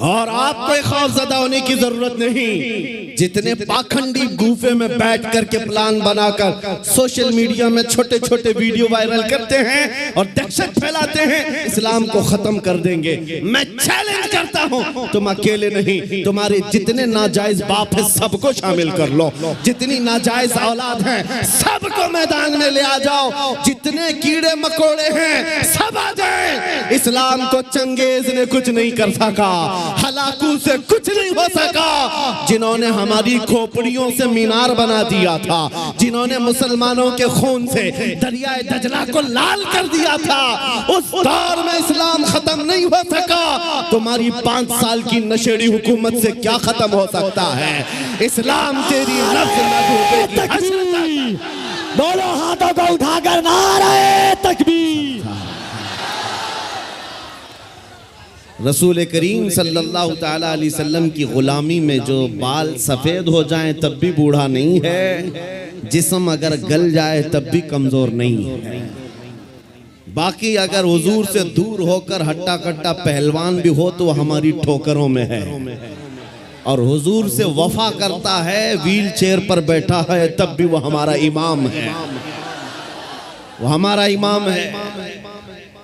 और आपको खौफजदा होने की जरूरत नहीं। जितने पाखंडी गुफे में बैठ करके प्लान बनाकर सोशल मीडिया में छोटे छोटे वीडियो वायरल करते हैं और दहशत फैलाते हैं, इस्लाम को खत्म कर देंगे। मैं चैलेंज करता हूं, तुम अकेले नहीं, तुम्हारे जितने नाजायज बाप है सबको शामिल कर लो, जितनी नाजायज औलाद है सबको मैदान में ले आ जाओ, जितने कीड़े मकोड़े हैं सब आ जाए। इस्लाम को चंगेज ने कुछ नहीं कर सका, हलाकू से कुछ नहीं हो सका। जिन्होंने हमारी खोपड़ियों से मीनार बना दिया था, जिन्होंने मुसलमानों के खून से दरियाए दजला को लाल कर दिया था, उस दौर में इस्लाम खत्म नहीं हो सका। तुम्हारी 5 साल की नशेड़ी हुकूमत से क्या खत्म हो सकता है? इस्लाम तेरी बोलो हाथों को उठाकर नारे तकबीर। रसूल करीम सल्लल्लाहु ताला अलैहि वसल्लम की गुलामी में जो बाल सफ़ेद हो जाएं तब भी बूढ़ा नहीं है, जिस्म अगर गल जाए तब भी कमज़ोर नहीं है। बाकी अगर हुजूर से दूर होकर हट्टा कट्टा पहलवान भी हो तो हमारी ठोकरों में है, और हुजूर से वफा करता है, व्हील चेयर पर बैठा है तब भी वो हमारा इमाम है, वो हमारा इमाम है।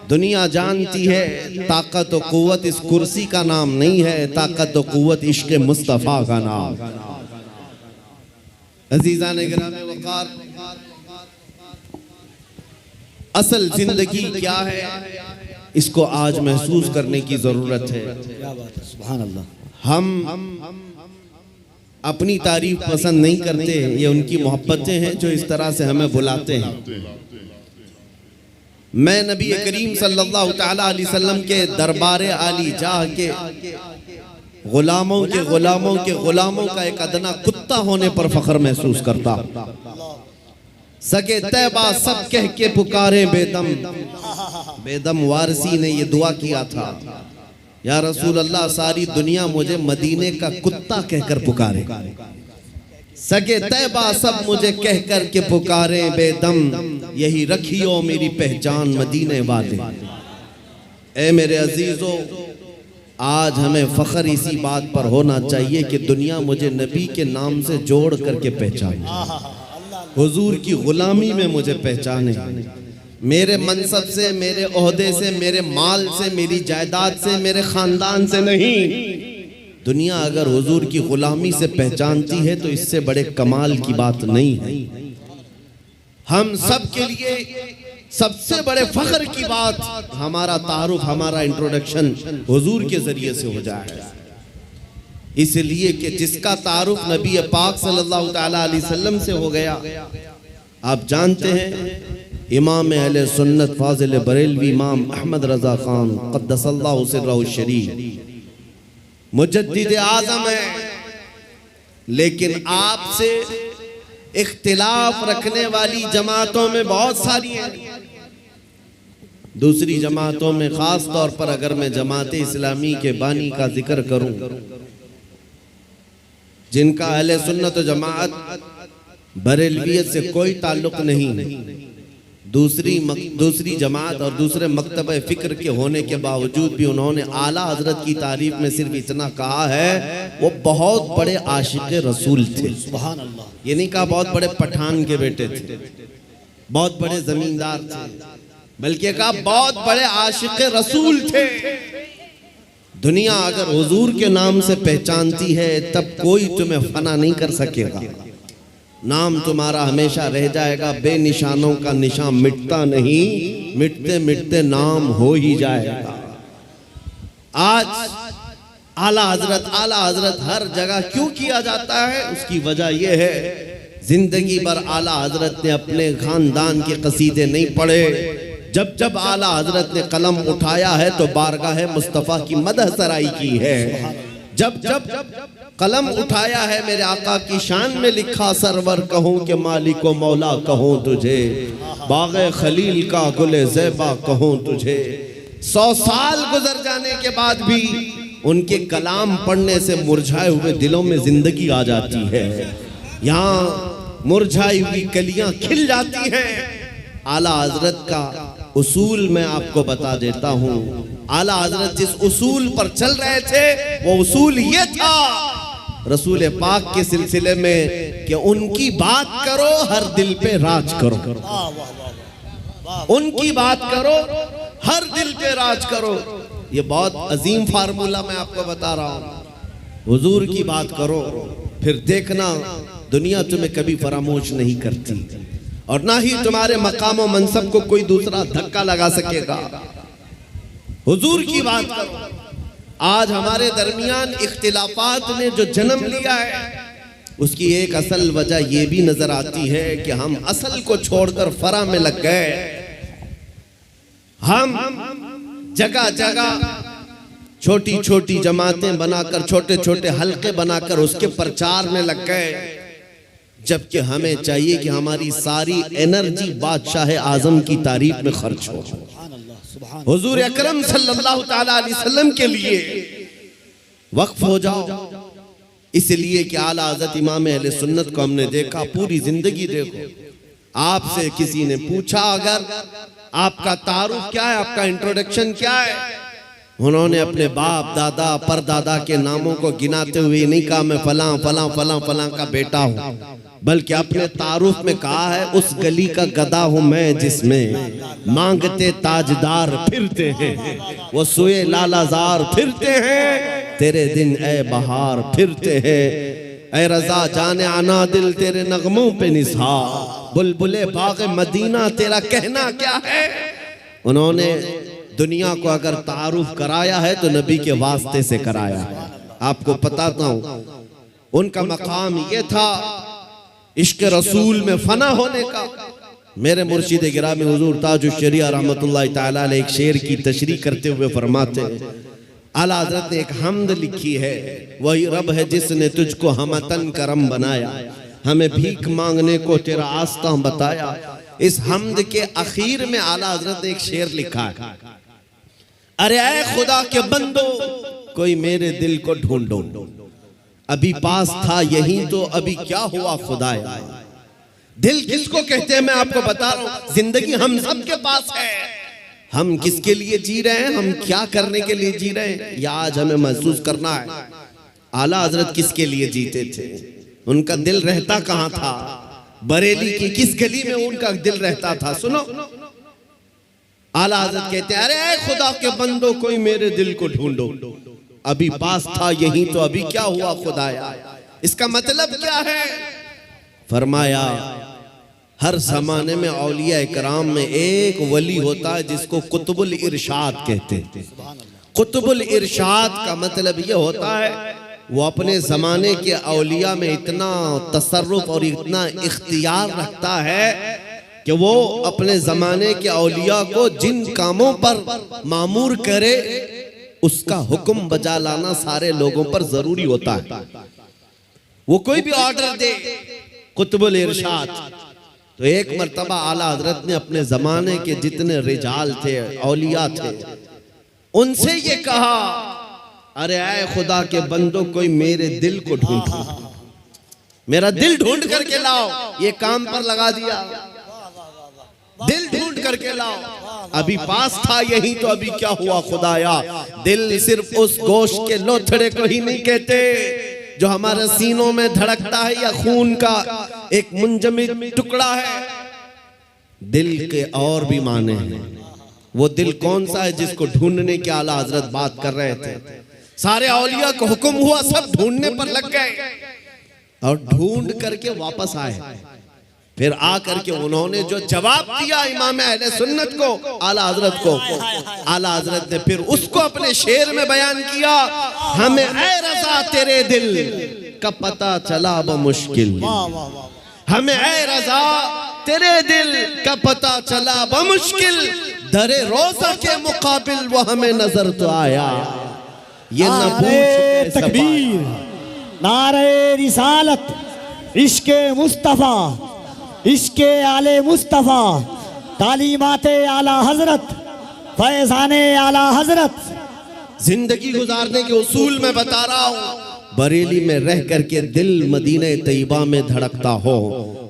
दुनिया जानती है ताकत और कुव्वत इस कुर्सी का नाम नहीं है, ताकत और कुव्वत इश्क मुस्तफ़ा का नाम। अजीज़ान गिरामे वक़ार, असल जिंदगी क्या है इसको आज महसूस करने की जरूरत है। सुभान अल्लाह। हम अपनी तारीफ पसंद नहीं करते, ये उनकी मोहब्बतें हैं जो इस तरह से हमें बुलाते हैं। मैं नबी करीम सल्लल्लाहु ताला अलैहि वसल्लम के दरबारे आली जाह के गुलामों का एक अदना कुत्ता होने पर फख्र महसूस करता। सगे तैबा सब कह के पुकारे बेदम, बेदम वारसी ने ये दुआ किया था, या रसूल अल्लाह सारी दुनिया मुझे मदीने का कुत्ता कहकर पुकारे, सगे तैबा सब मुझे कह कर के पुकारे बेदम, यही रखियो मेरी पहचान मदीने वाले। ए मेरे अजीजों, आज हमें फख्र इसी बात पर होना चाहिए कि दुनिया मुझे नबी के नाम से जोड़ करके पहचाने, हुजूर की गुलामी में मुझे पहचाने, मेरे मनसब से, मेरे ओहदे से, मेरे माल से, मेरी जायदाद से, मेरे खानदान से नहीं। दुनिया अगर हुजूर की गुलामी से पहचानती है तो इससे बड़े कमाल की बात नहीं है। हम सब के लिए सबसे बड़े फख्र की बात हमारा तारुफ, हमारा इंट्रोडक्शन हुजूर के जरिए से हो जाए, इसलिए कि जिसका तारुफ नबी पाक सल्लल्लाहु ताला अलैहि वसल्लम से हो गया। आप जानते हैं इमाम अहले सुन्नत फाजिल बरेलवी इमाम अहमद रजा खान क़द्दसल्लाहु सिर्रहु शरीफ मुजद्दिद आज़म है, लेकिन आपसे इख्तिलाफ रखने वाली जमातों में बहुत सारी हैं। दूसरी जमातों में खास तौर पर अगर मैं जमात इस्लामी के बानी का जिक्र करूं, जिनका अहले सुन्नत जमात बरेलवियत से कोई ताल्लुक नहीं, दूसरी जमात और दूसरे मकतबे फिक्र के होने के बावजूद भी उन्होंने आला हजरत की तारीफ में सिर्फ इतना कहा है, वो बहुत बड़े आशिक रसूल थे। सुभान अल्लाह। ये नहीं कहा बहुत बड़े पठान के बेटे थे, बहुत बड़े जमींदार थे, बल्कि कहा बहुत बड़े आशिक रसूल थे। दुनिया अगर हुजूर के नाम से पहचानती है तब कोई तुम्हें फना नहीं कर सकेगा, नाम तुम्हारा हमेशा रह जाएगा। बेनिशानों का निशान मिटता नहीं, मिटते मिटते नाम हो ही जाएगा। आज आला हजरत हर जगह क्यों किया जाता है, उसकी वजह यह है जिंदगी भर आला हजरत ने अपने खानदान के कसीदे नहीं पढ़े। जब जब आला हजरत ने कलम उठाया है तो बारगाह मुस्तफ़ा की मदह सराई की है। जब जब कलम उठाया है मेरे आका की शान में लिखा, सरवर कहूँ के मालिक व मौला कहूँ तुझे, बाग़े खलील का गुले ज़ेबा कहूँ तुझे। 100 साल गुजर जाने के बाद भी उनके कलाम पढ़ने से मुरझाए हुए दिलों में जिंदगी आ जाती है। यहाँ मुरझाई हुई कलियां खिल जाती हैं। आला हजरत का उसूल मैं आपको बता देता हूँ, आला हजरत जिस उसूल पर चल रहे थे वो उसूल ये था रसूल पाक के सिलसिले में कि उनकी बात करो हर दिल पे राज करो, उनकी बात करो हर दिल पे राज करो। ये बहुत अजीम फार्मूला मैं आपको बता रहा हूं। हुजूर की बात करो फिर देखना दुनिया तुम्हें कभी फरामोश नहीं करती और ना ही तुम्हारे मकाम और मनसब को कोई दूसरा धक्का लगा सकेगा। हुजूर की बात करो। आज हमारे दरमियान इख्तिलाफात ने जो जन्म लिया है उसकी एक असल वजह यह भी नजर आती है कि हम असल को छोड़कर फरा में लग गए। हम जगह जगह छोटी छोटी जमातें बनाकर छोटे छोटे हलके बनाकर उसके प्रचार में लग गए, जबकि हमें चाहिए कि हमारी सारी एनर्जी बादशाह आजम की तारीफ में खर्च हो, हुजूर अकरम सल्लल्लाहु ताला अलैहि वसल्लम के लिए वक्फ हो जाओ। इसलिए कि आला हज़रत इमाम अहले सुन्नत को हमने देखा पूरी जिंदगी। देखो आपसे किसी ने पूछा अगर आपका तारुफ क्या है, आपका इंट्रोडक्शन क्या है, उन्होंने अपने बाप दादा परदादा के नामों को गिनाते हुए नहीं कहा मैं फलां फलां फलां फलां का बेटा हूं, बल्कि अपने तारुफ में कहा है उस गली का गधा हूं मैं जिसमें मांगते ताजदार फिरते हैं, वो सुए लालाजार फिरते हैं, तेरे दिन ए बहार फिरते हैं, ए रजा जाने आना दिल तेरे नगमों पे निसार, बुलबुले बाग मदीना तेरा कहना क्या है। उन्होंने दुनिया को अगर तारुफ कराया है तो नबी के वास्ते से कराया है। आपको बताता हूं उनका मकाम ये था इश्क रसूल में फना होने का। मेरे मुर्शिद गिरामी हुजूर ताजुश शरिया रहमतुल्लाह तआला अलैह एक शेर की तशरीह करते हुए फरमाते हैं, आला हज़रत ने एक हम्द लिखी है, वही रब है जिसने तुझको हमतन करम बनाया, हमें भीख मांगने को तेरा आस्था बताया। इस हम्द के आखिर में आला हज़रत ने एक शेर लिखा है, अरे ऐ खुदा के बंदो कोई मेरे दिल को ढूंढो, अभी पास था यही तो अभी क्या हुआ खुदाया। दिल किसको कहते हैं मैं आपको बता रहा हूं। जिंदगी हम सब के पास है, हम किसके लिए जी रहे हैं, हम क्या करने के लिए जी रहे हैं, या आज हमें महसूस करना है। आला हजरत किसके लिए जीते थे, उनका दिल रहता कहां था, बरेली की किस गली में उनका दिल रहता था। सुनो आला हजरत कहते हैं, अरे खुदा के बंदो कोई मेरे दिल को ढूंढो, अभी पास था यही तो अभी क्या हुआ खुदाया। इसका मतलब क्या है, फरमाया हर जमाने में औलिया इकराम में एक वली होता है जिसको कुतुबुल इरशाद कहते हैं। कुतुबुल इरशाद का मतलब ये होता है वो अपने जमाने के औलिया में इतना तसर्रुफ और इतना इख्तियार रखता है कि वो अपने जमाने के औलिया को जिन कामों पर मामूर करे उसका हुक्म बजा लाना सारे लोगों पर जरूरी होता है। वो कोई भी ऑर्डर दे, कुतुबुल इरशाद। तो एक मर्तबा आला हजरत ने अपने जमाने के जितने रिजाल थे, औलिया थे, उनसे ये कहा, अरे आए खुदा के बंदो कोई मेरे दिल को ढूंढो, मेरा दिल ढूंढ करके लाओ। ये काम पर लगा दिया, दिल ढूंढ करके लाओ, अभी पास था यही तो अभी क्या हुआ खुदाया। दिल सिर्फ उस गोश्त के लोथड़े को ही नहीं कहते जो हमारे सीनों में धड़कता है या खून का एक मुंजमद टुकड़ा है। दिल के और भी माने हैं। वो दिल कौन सा है जिसको ढूंढने के आला हजरत बात कर रहे थे। सारे औलिया को हुक्म हुआ, सब ढूंढने पर लग गए और ढूंढ करके वापस आए। फिर आकर के उन्होंने जो जवाब दिया इमाम अहले सुन्नत को, आला हजरत को, आला हजरत ने फिर उसको अपने शेर में बयान किया, हमें ऐ रज़ा तेरे दिल का पता चला बमुश्किल, हमें ऐ रज़ा तेरे दिल का पता चला बमुश्किल, दरे रोजा के मुकाबिल वो हमें नजर तो आया। ये नारे तकबीर, नारे रिसालत, इश्के मुस्तफा, इश्के आले मुस्तफा, तालीमाते आला हजरत, फैजाने आला हजरत। जिंदगी गुजारने के उसूल में बता रहा हूं। बरेली में रह करके दिल मदीने तैयबा में धड़कता हो,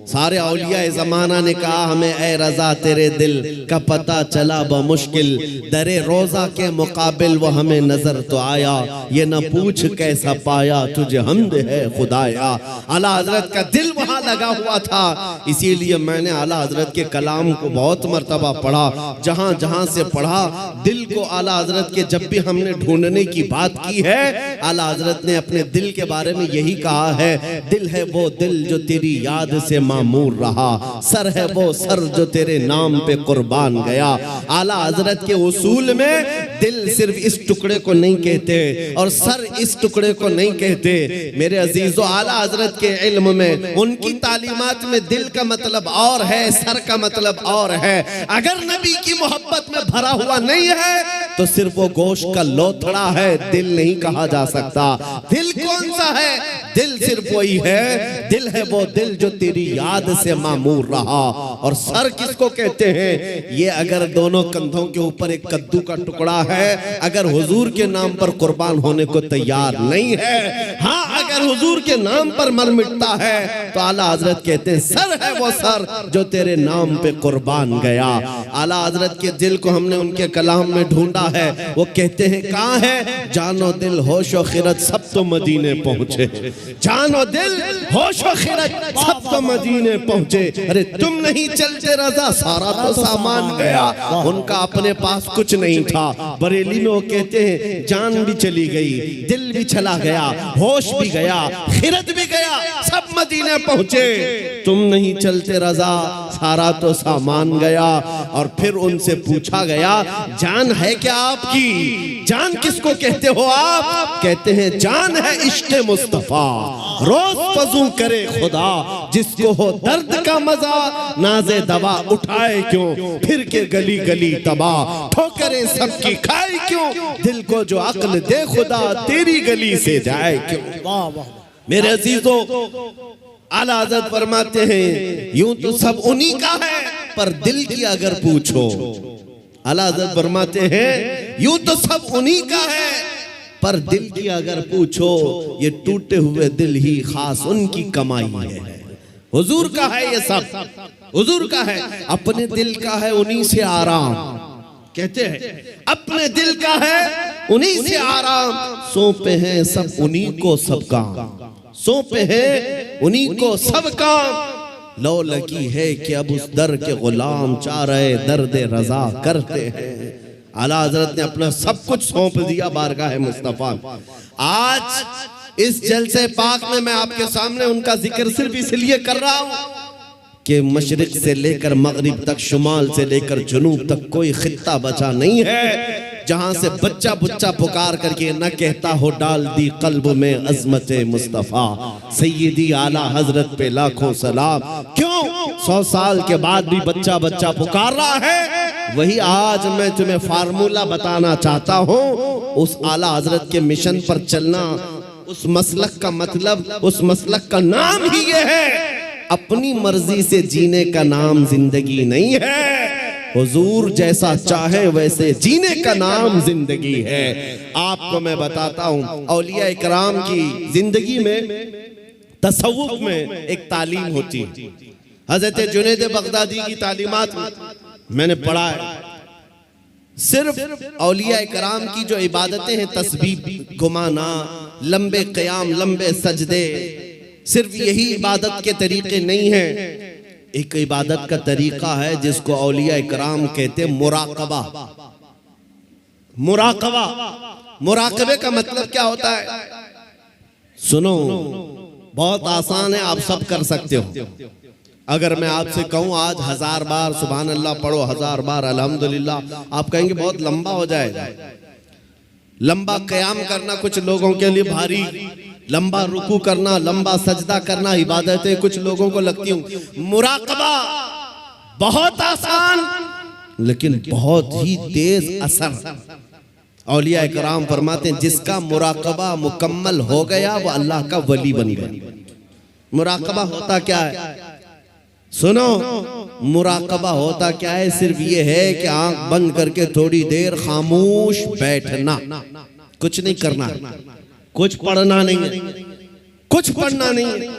सारे औलिया ज़माना ने कहा हमें ए रज़ा तेरे दिल का पता चला बमुश्किल, दरे रोज़ा के मुकाबिल वो हमें नजर तो आया, ये न पूछ कैसा पाया तुझे हमद है खुदाया। आला हजरत का दिल वहां लगा हुआ था, इसीलिए मैंने आला हजरत के कलाम को बहुत मर्तबा पढ़ा, जहां जहां से पढ़ा दिल को आला हजरत के जब भी हमने ढूंढने की बात की है, आला हजरत ने अपने दिल के बारे में यही कहा है, दिल है वो दिल जो तेरी याद से मामूर रहा, सर है वो सर जो तेरे नाम पे कुर्बान गया। आला हजरत के उसूल में दिल सिर्फ इस टुकड़े को नहीं कहते और सर इस टुकड़े को नहीं कहते। मेरे अजीजो, आला हजरत के इल्म में उनकी तालीमात में दिल का मतलब और है, सर का मतलब और है। अगर नबी की मोहब्बत में भरा हुआ नहीं है तो सिर्फ वो गोश्त का लोथड़ा है, दिल नहीं कहा जा सकता। दिल कौन सा है? दिल सिर्फ वही है, दिल है वो दिल जो तेरी याद से मामूर रहा। और सर किसको कहते हैं? ये अगर दोनों कंधों के ऊपर एक कद्दू का टुकड़ा है, अगर हुजूर के नाम पर कुर्बान होने को तैयार नहीं है, हाँ अगर हुजूर के नाम पर मर मिटता है तो आला हजरत कहते हैं सर है वो सर जो तेरे नाम पे कुर्बान गया। आला हजरत के दिल को हमने उनके कलाम में ढूंढा है, वो कहते हैं कहाँ है? जानो दिल होशो खिरत सब तो मदीने पहुंचे, जानो दिल होशो खिरत सब तो मदीने पहुंचे। अरे तुम नहीं चलते रजा सारा तो सामान गया। उनका अपने पास कुछ नहीं था। बरेली में वो कहते हैं जान भी चली गई, दिल भी चला गया, होश भी गया, खिरत भी गया, सब मदीने पहुंचे। तुम नहीं चलते रजा सारा तो सामान गया। और फिर उनसे पूछा गया जान है क्या आपकी? जान किसको कहते हो आप? कहते हैं जान है इश्क़ मुस्तफा, रोज वज़ू करे खुदा, जिसको हो दर्द का मजा नाज़े दवा उठाए क्यों, फिर के गली गली तबाह ठोकरें सबकी खाए क्यों, दिल को जो अक्ल दे खुदा तेरी गली से जाए क्यों। मेरे अजीजों, आला हज़रत फरमाते हैं यूं तो सब उन्हीं का है, पर दिल की अगर पूछो, आला हज़रत फरमाते हैं यूं तो सब उन्हीं का है, पर दिल की अगर पूछो ये टूटे हुए दिल ही खास उनकी कमाई है। हुजूर का है ये सब, हुजूर का है, अपने दिल का है उन्हीं से आराम। कहते हैं अपने दिल का है उन्हीं से आराम, सौंपे हैं सब उन्हीं को सब काम, सौंपे हैं उन्हीं को सब काम। लो लगी है कि अब उस दर के गुलाम चाह रहे दर्द रजा करते हैं। आला हजरत ने अपना सब कुछ सौंप दिया बारगाह मुस्तफा। आज इस जलसे पाक में मैं आपके सामने उनका जिक्र सिर्फ इसलिए कर रहा हूं कि मशरिक से लेकर मगरिब तक, शुमाल से लेकर जुनूब तक कोई खित्ता बचा नहीं है जहां से बच्चा बुच्चा पुकार करके न कहता हो डाल दी कल्ब में अजमत मुस्तफा। सैयदी आला हजरत पे लाखों सलाम। क्यों 100 साल के बाद भी बच्चा बच्चा पुकार रहा है? वही आज मैं तुम्हें फार्मूला बताना चाहता हूँ। उस आला हजरत के मिशन पर चलना, उस मसलक का मतलब, उस मसलक का नाम ही ये है, अपनी मर्जी से जीने का नाम जिंदगी नहीं है। हुजूर जैसा चाहे वैसे जीने का नाम जिंदगी है। आपको मैं बताता हूँ औलिया इकराम की जिंदगी में, तसव्वुफ में एक तालीम होती है। हजरत जुनैद बगदादी की तालीमात मैंने पढ़ा है। सिर्फ औलिया इकराम की जो इबादतें हैं, तस्बीह घुमाना, लंबे क़याम, लंबे सजदे, सिर्फ यही इबादत के तरीके नहीं है। एक इबादत का तरीका है जिसको औलिया इकराम कहते हैं मुराकबा। मुराकबा, मुराकबे का मतलब क्या होता है? सुनो, बहुत आसान है, आप सब कर सकते हो। अगर मैं आपसे कहूं आज 1000 बार सुभान अल्लाह पढ़ो, 1000 बार अल्हम्दुलिल्लाह, आप कहेंगे बहुत लंबा हो जाएगा। लंबा क़याम करना कुछ लोगों के लिए भारी, लंबा रुकू करना, लंबा सजदा करना इबादतें कुछ लोगों को लगती हूं। मुराकबा बहुत आसान लेकिन बहुत ही तेज असर। औलिया इकराम फरमाते हैं जिसका मुराकबा मुकम्मल हो गया वो अल्लाह का वली बन गया। मुराकबा होता क्या है? सुनो, मुराकबा होता क्या है? सिर्फ ये है कि आंख बंद करके थोड़ी देर खामोश बैठना, कुछ नहीं करना, कुछ पढ़ना नहीं, कुछ पढ़ना नहीं,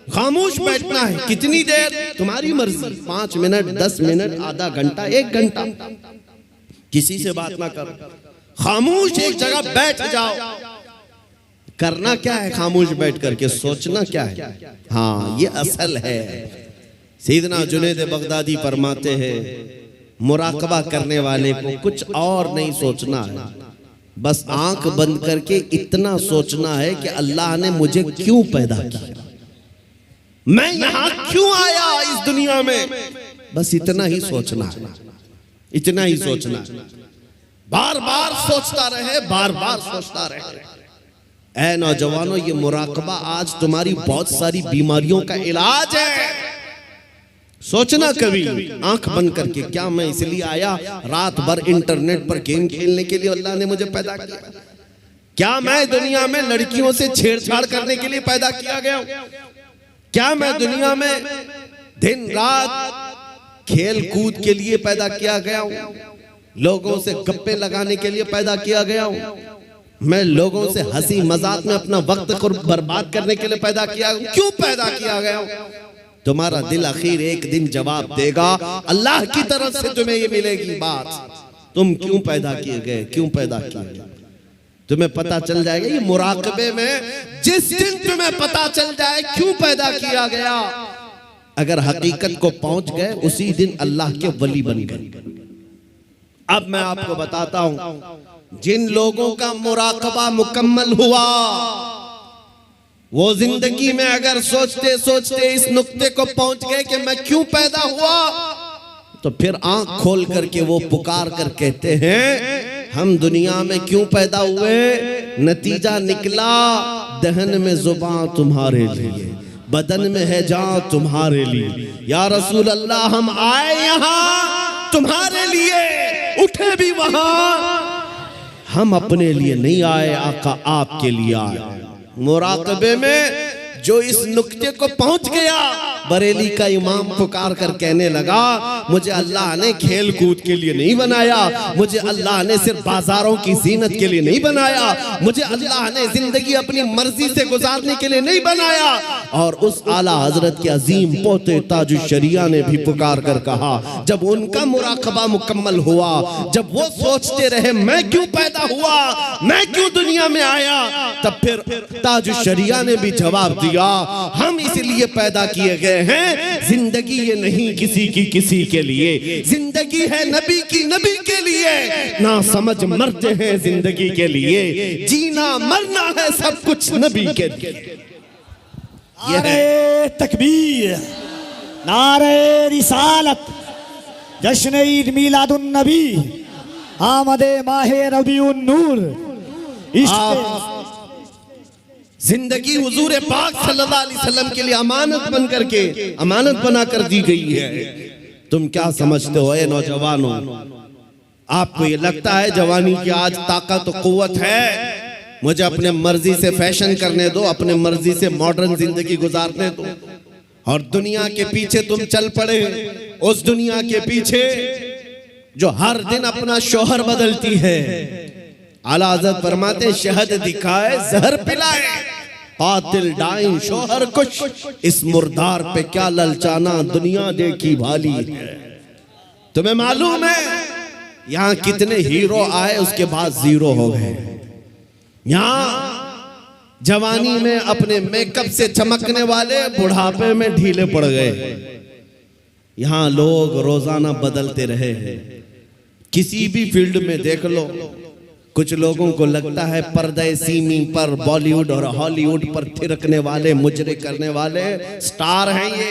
खामोश बैठना है। कितनी देर? तुम्हारी मर्जी, 5 मिनट, 10 मिनट, आधा घंटा, 1 घंटा, किसी से बात ना करो, खामोश एक जगह बैठ जाओ। करना क्या है खामोश बैठ करके? सोचना क्या है? हाँ, ये असल है। सैयदना जुनैद बगदादी फरमाते हैं, मुराकबा करने वाले को कुछ और नहीं सोचना है, बस आंख बंद करके इतना सोचना है कि अल्लाह ने मुझे क्यों पैदा किया, मैं यहां क्यों आया इस दुनिया में। बस इतना ही सोचना है, इतना ही सोचना है। बार बार सोचता रहे, बार बार सोचता रहे। ऐ नौजवानों, ये मुराकबा आज तुम्हारी बहुत सारी बीमारियों का इलाज है। सोचना कभी आंख बंद करके, क्या मैं इसलिए आया रात भर इंटरनेट पर गेम खेलने के लिए अल्लाह ने मुझे पैदा किया? क्या मैं दुनिया में लड़कियों से छेड़छाड़ करने के लिए पैदा किया गया हूं? क्या मैं दुनिया में दिन रात खेल कूद के लिए पैदा किया गया हूं? लोगों से गप्पे लगाने के लिए पैदा किया गया हूं? मैं लोगों से हंसी मजाक में अपना वक्त को बर्बाद करने के लिए पैदा किया हूं? क्यों पैदा किया गया हूं? तुम्हारा दिल आखिर एक दिन जवाब देगा, अल्लाह की तरफ से तुम्हें ये मिलेगी बात, तुम क्यों पैदा किए गए, क्यों पैदा किए गए। तुम्हें पता चल जाएगा ये मुराकबे में, जिस दिन तुम्हें पता चल जाए क्यों पैदा किया गया, अगर हकीकत को पहुंच गए उसी दिन अल्लाह के वली बन गए। अब मैं आपको बताता हूं, जिन लोगों का मुराकबा मुकम्मल हुआ, वो जिंदगी में अगर सोचते सोचते इस नुक्ते को पहुंच गए कि मैं क्यों पैदा हुआ, तो फिर आंख खोल करके वो पुकार कर कहते हैं, हम दुनिया में क्यों पैदा हुए? नतीजा निकला, दहन में जुबान तुम्हारे लिए, बदन में है जान तुम्हारे लिए। या रसूल अल्लाह, हम आए यहाँ तुम्हारे लिए, उठे भी वहां, हम अपने लिए नहीं आए, आका आपके लिए आए। मुराकबे में जो इस नुक्ते को पहुंच गया, बरेली का इमाम पुकार कर कहने लगा, मुझे अल्लाह ने खेल कूद के लिए नहीं बनाया, मुझे अल्लाह ने सिर्फ बाजारों की जीनत के लिए नहीं बनाया, मुझे अल्लाह ने जिंदगी अपनी मर्जी से गुजारने के लिए नहीं बनाया। और उस आला हजरत के अजीम पोते ताजुश शरिया ने भी पुकार कर कहा, जब उनका मुराकबा मुकम्मल हुआ, जब वो सोचते रहे मैं क्यों पैदा हुआ, मैं क्यों दुनिया में आया, तब फिर ताजुश शरिया ने भी जवाब दिया, हम इसलिए पैदा किए गए हैं, जिंदगी ये नहीं किसी के लिए, जिंदगी है नबी की, नबी के लिए। ना समझ मरते हैं जिंदगी के लिए, जीना मरना है सब कुछ नबी के लिए। नारे तकबीर, नारे रिसालत, जश्न ईद मिलादुन नबी, आमदे माहे रबीउन नूर। जिंदगी हुजूर पाक सल्लल्लाहु अलैहि वसल्लम के लिए अमानत बन करके, अमानत बना कर दी गई है। तुम क्या समझते हो ए नौजवानों? आपको ये लगता है जवानी की आज ताकत और कुव्वत है, मुझे अपने मर्जी से फैशन करने दो, अपने मर्जी से मॉडर्न जिंदगी गुजारने दो, और दुनिया के पीछे तुम चल पड़े, उस दुनिया के पीछे जो हर दिन अपना शोहर बदलती है। आला हज़रत फरमाते, शहद दिखाए जहर पिलाए, कातिल डाइन शोहर कुछ, इस मुर्दार पे क्या ललचाना, दुनिया देखी भाली है। तुम्हें मालूम है यहाँ कितने हीरो आए उसके बाद जीरो हो गए। यहाँ जवानी में अपने मेकअप से चमकने वाले बुढ़ापे में ढीले पड़ गए। यहाँ लोग रोजाना बदलते रहे हैं, किसी भी फील्ड में देख लो। कुछ लोगों को लगता है पर्दे सीमी पर बॉलीवुड और हॉलीवुड पर थिरकने वाले, मुजरे करने वाले स्टार हैं, ये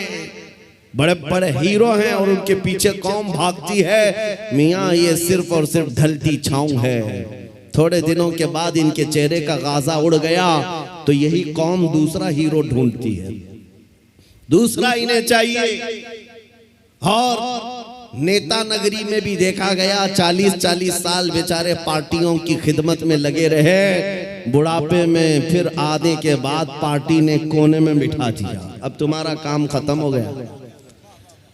बड़े बड़े हीरो हैं, और उनके पीछे कौम भागती है। मियाँ ये सिर्फ और सिर्फ ढलती छाँव है, थोड़े दिनों के बाद इनके चेहरे का गाजा उड़ गया तो यही कौम दूसरा हीरो ढूंढती है, दूसरा इन्हें चाहिए। और नेता नगरी में भी देखा गया, 40-40 साल बेचारे पार्टियों की खिदमत में लगे रहे, बुढ़ापे में फिर आने के बाद पार्टी ने कोने में बिठा दिया। अब तुम्हारा काम खत्म हो गया,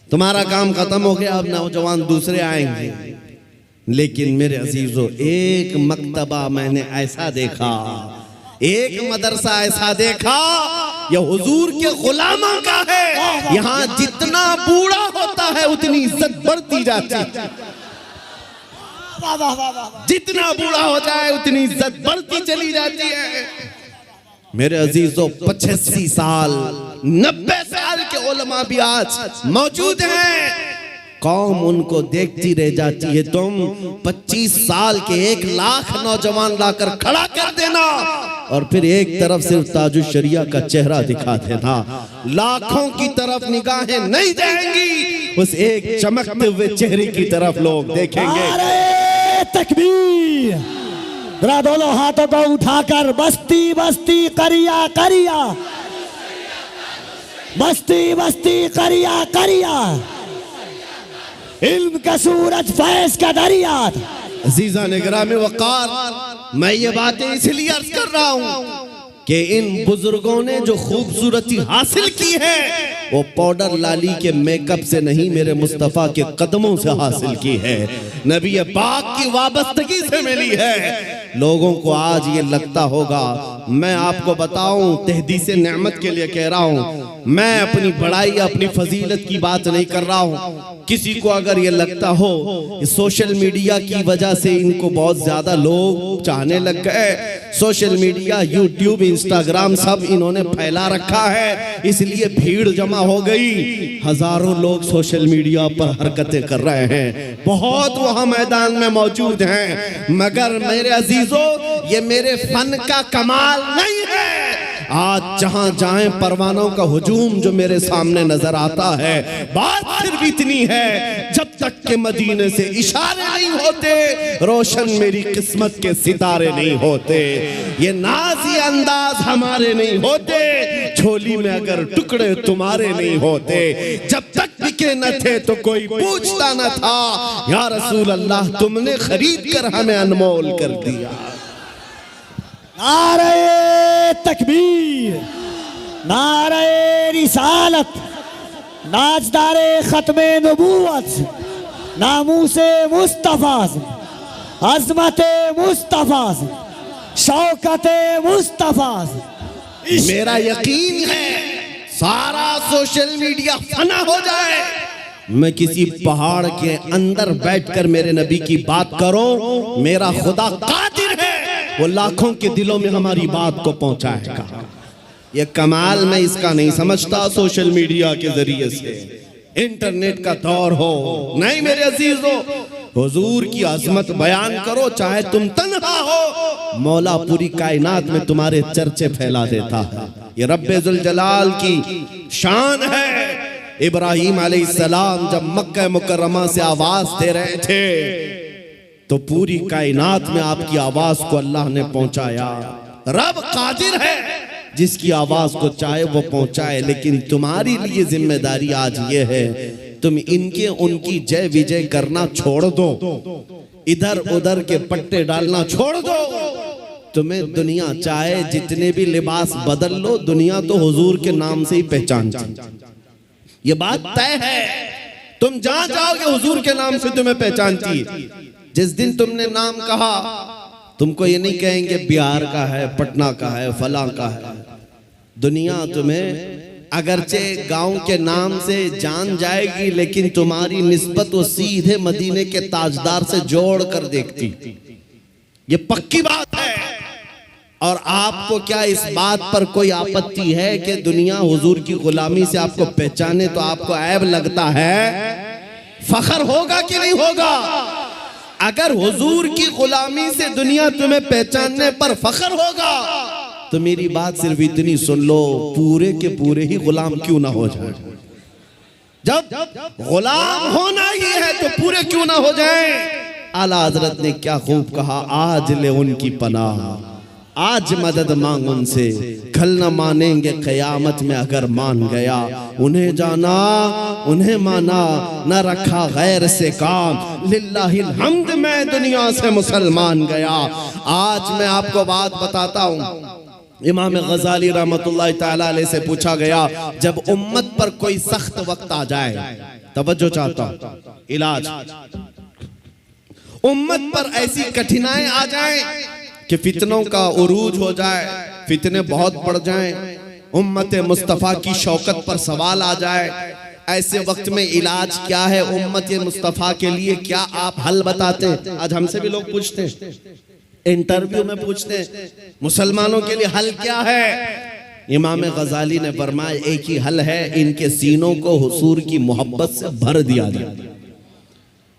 तुम्हारा काम खत्म हो गया, अब नौजवान दूसरे आएंगे। लेकिन मेरे अजीजों, एक मक्तबा मैंने ऐसा देखा, एक मदरसा ऐसा देखा ये हुजूर के गुलामों का है। यहाँ जितना बूढ़ा होता है उतनी इज्जत बढ़ती जाती है। जितना बूढ़ा हो जाए उतनी इज्जत बढ़ती चली जाती है। मेरे अजीजों 85 साल 90 साल के उलमा भी आज मौजूद हैं। कौम उनको देखती रह जाती है। तुम 25 साल के 1 लाख नौजवान लाकर खड़ा कर देना और फिर एक तरफ सिर्फ ताजुश शरिया का चेहरा दिखा देना, लाखों की तरफ निगाहें नहीं जाएंगी, उस एक चमकते हुए चेहरे की तरफ लोग देखेंगे। नारे तकबीर! जरा दोनों हाथों को उठाकर बस्ती बस्ती करिया करिया, बस्ती बस्ती करिया करिया, इल्म का सूरज फैज का दरिया। अजीजा निगराम वकार, मैं ये बातें इसलिए अर्ज कर रहा हूँ कि इन बुजुर्गों ने जो खूबसूरती हासिल की है वो पाउडर लाली के मेकअप से नहीं, मेरे मुस्तफा के कदमों से हासिल की है, नबी पाक की वाबस्तगी से मिली है। लोगों को आज ये लगता होगा, मैं आपको बताऊं, तहदीसे नेमत के लिए कह रहा हूं, मैं अपनी बड़ाई अपनी फजीलत की बात नहीं कर रहा हूं। किसी को अगर ये लगता हो सोशल मीडिया की वजह से इनको बहुत ज्यादा लोग चाहने लग गए, सोशल मीडिया यूट्यूब इंस्टाग्राम सब इन्होंने फैला रखा है, इसलिए भीड़ जमा हो गई, हजारों लोग सोशल मीडिया पर हरकतें कर रहे हैं, बहुत वहां मैदान में मौजूद हैं, मगर मेरे अजीजों ये मेरे फन का कमाल नहीं है। आज जहां जाएं परवानों का हुजूम जो मेरे सामने नजर आता है, बात सिर्फ इतनी है, जब तक के मदीने से इशारे नहीं होते रोशन मेरी किस्मत के सितारे नहीं होते, ये नाज़ी अंदाज हमारे नहीं होते, झोली में अगर टुकड़े तुम्हारे नहीं होते, जब तक बिके न थे तो कोई पूछता न था, या रसूल अल्लाह तुमने खरीद कर हमें अनमोल कर दिया। नारे तकबीर, नारे रिसालत, नाजदारे खत्मे नबूवत, नामूसे मुस्तफा, अजमते मुस्तफा, शौकते मुस्तफा। मेरा यकीन है सारा सोशल मीडिया फना हो जाए, मैं किसी पहाड़ के अंदर बैठकर मेरे नबी की बात करूं, मेरा खुदा कादिर है, वो लाखों के दिलों में हमारी बात को पहुंचाएगा। ये कमाल मैं इसका नहीं समझता सोशल मीडिया के जरिए से, इंटरनेट का दौर हो, नहीं मेरे अजीजों, हुजूर की अजमत बयान करो, चाहे तुम तन्हा हो, मौला पूरी कायनात में तुम्हारे चर्चे फैला देता है। ये रब्बे जुल जलाल की शान है। इब्राहीम अलैहिस्सलाम जब मक्का मुकर्रमा से आवाज दे रहे थे तो पूरी कायनात में आपकी आवाज को अल्लाह ने पहुंचाया। रब कादिर है, जिसकी आवाज को चाहे वो पहुंचाए, लेकिन तुम्हारी लिए जिम्मेदारी आज ये है, तुम इनके उनकी जय विजय करना छोड़ दो, इधर उधर के पट्टे डालना छोड़ दो। तुम्हें दुनिया चाहे जितने भी लिबास बदल लो, दुनिया तो हुजूर के नाम से ही पहचानती, ये बात तय है। तुम जहां जाओगे हुजूर के नाम से तुम्हें पहचानती। जिस दिन तुमने नाम कहा, तुमको ये नहीं कहेंगे बिहार का है, पटना का है, फलां का है, दुनिया तुम्हें अगरचे गांव के नाम से जान जाएगी, लेकिन तुम्हारी निस्बत वो सीधे मदीने के ताजदार से जोड़ कर देखती, ये पक्की बात है। और आपको क्या इस बात पर कोई आपत्ति है कि दुनिया हुजूर की गुलामी से आपको पहचाने तो आपको ऐब लगता है? फखर होगा कि नहीं होगा? अगर हुजूर की गुलामी से दुनिया तुम्हें पहचानने पर फखर होगा तो मेरी बात सिर्फ इतनी सुन लो, पूरे के पूरे ही गुलाम क्यों ना हो जाए। जब गुलाम होना ही है तो पूरे क्यों ना हो जाए। आला हजरत ने क्या खूब कहा, आज ले उनकी पनाह, आज मदद मांग उनसे, कल न मानेंगे कयामत में अगर मान गया, उन्हें जाना उन्हें माना, न रखा गैर से काम, लिल्लाहिल हम्द मैं दुनिया से मुसलमान गया। आज मैं आपको बात बताता हूँ, इमाम गजाली रहमतुल्लाह ताला अलैह से पूछा गया, जब उम्मत पर कोई सख्त वक्त आ जाए, तवज्जो चाहता हूँ, इलाज, उम्मत पर ऐसी कठिनाई आ जाए कि फितनों का उरूज हो जाए, फितने बहुत बढ़ जाएं, उम्मत मुस्तफ़ा की शौकत पर सवाल आ जाए, ऐसे वक्त में इलाज क्या है उम्मत मुस्तफ़ा के लिए, क्या आप हल बताते हैं? आज हमसे भी लोग पूछते हैं, इंटरव्यू में पूछते हैं मुसलमानों के लिए हल क्या है। इमाम गजाली ने फरमाया एक ही हल है, इनके सीनों को हुजूर की मोहब्बत से भर दिया जाए,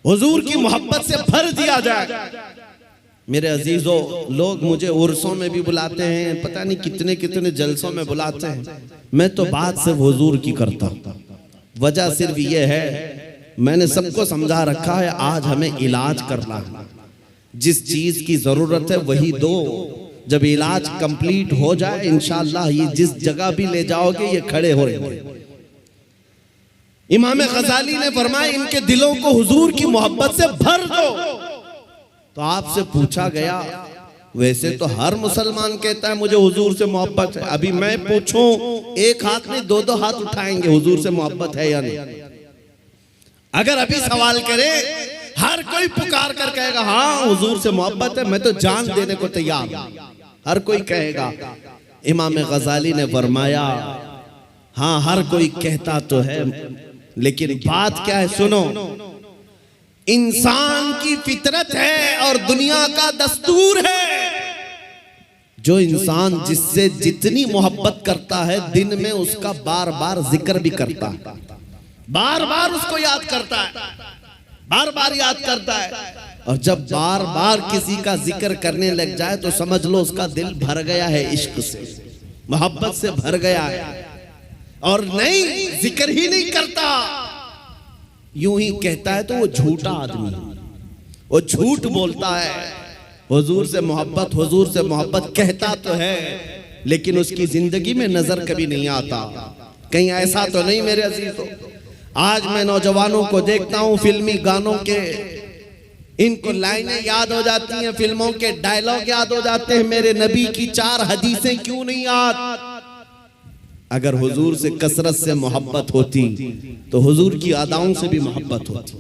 हुजूर की मोहब्बत से भर दिया जाए। मेरे अजीजों, लोग मुझे उर्सों में भी बुलाते हैं, पता नहीं कितने कितने जलसों में बुलाते हैं, मैं तो बात सिर्फ हुजूर की करता हूं। वजह सिर्फ ये है, मैंने सबको समझा रखा है, आज हमें इलाज करना है, जिस चीज की जरूरत है वही दो। जब इलाज कंप्लीट हो जाए इंशाअल्लाह ये जिस जगह भी ले जाओगे ये खड़े हो रहे। इमाम गजाली ने फरमाया इनके दिलों को हुजूर की मोहब्बत से भर दो। तो आपसे पूछा गया, वैसे तो हर मुसलमान कहता है मुझे हुजूर से मोहब्बत है, अभी मैं पूछूं एक हाथ में दो दो हाथ उठाएंगे हुजूर से मोहब्बत है या नहीं? अगर अभी सवाल करें, हर कोई पुकार कर कहेगा हाँ हुजूर से मोहब्बत है, मैं तो जान देने को तैयार हूं, हर कोई कहेगा। इमाम गजाली ने फरमाया हाँ हर कोई कहता तो है, लेकिन बात क्या है सुनो, इंसान की फितरत है और दुनिया का दस्तूर है, जो इंसान जिससे जितनी मोहब्बत करता है दिन में उसका बार बार जिक्र भी करता है, बार बार उसको याद करता है, बार बार याद करता है। और जब बार बार किसी का जिक्र करने लग जाए तो समझ लो उसका दिल भर गया है, इश्क से मोहब्बत से भर गया है, और नहीं जिक्र ही नहीं करता, यूं ही कहता है तो वो झूठा आदमी, वो झूठ बोलता है। हुजूर से मोहब्बत कहता तो है, लेकिन उसकी जिंदगी में नजर कभी नहीं आता। कहीं ऐसा तो नहीं मेरे अजीजों, आज मैं नौजवानों को देखता हूं फिल्मी गानों के, इनको लाइनें याद हो जाती हैं, फिल्मों के डायलॉग याद हो जाते हैं, मेरे नबी की 4 हदीसें क्यों नहीं याद? अगर हुजूर से कसरत से मोहब्बत होती तो हुजूर की अदाओं से भी मोहब्बत होती,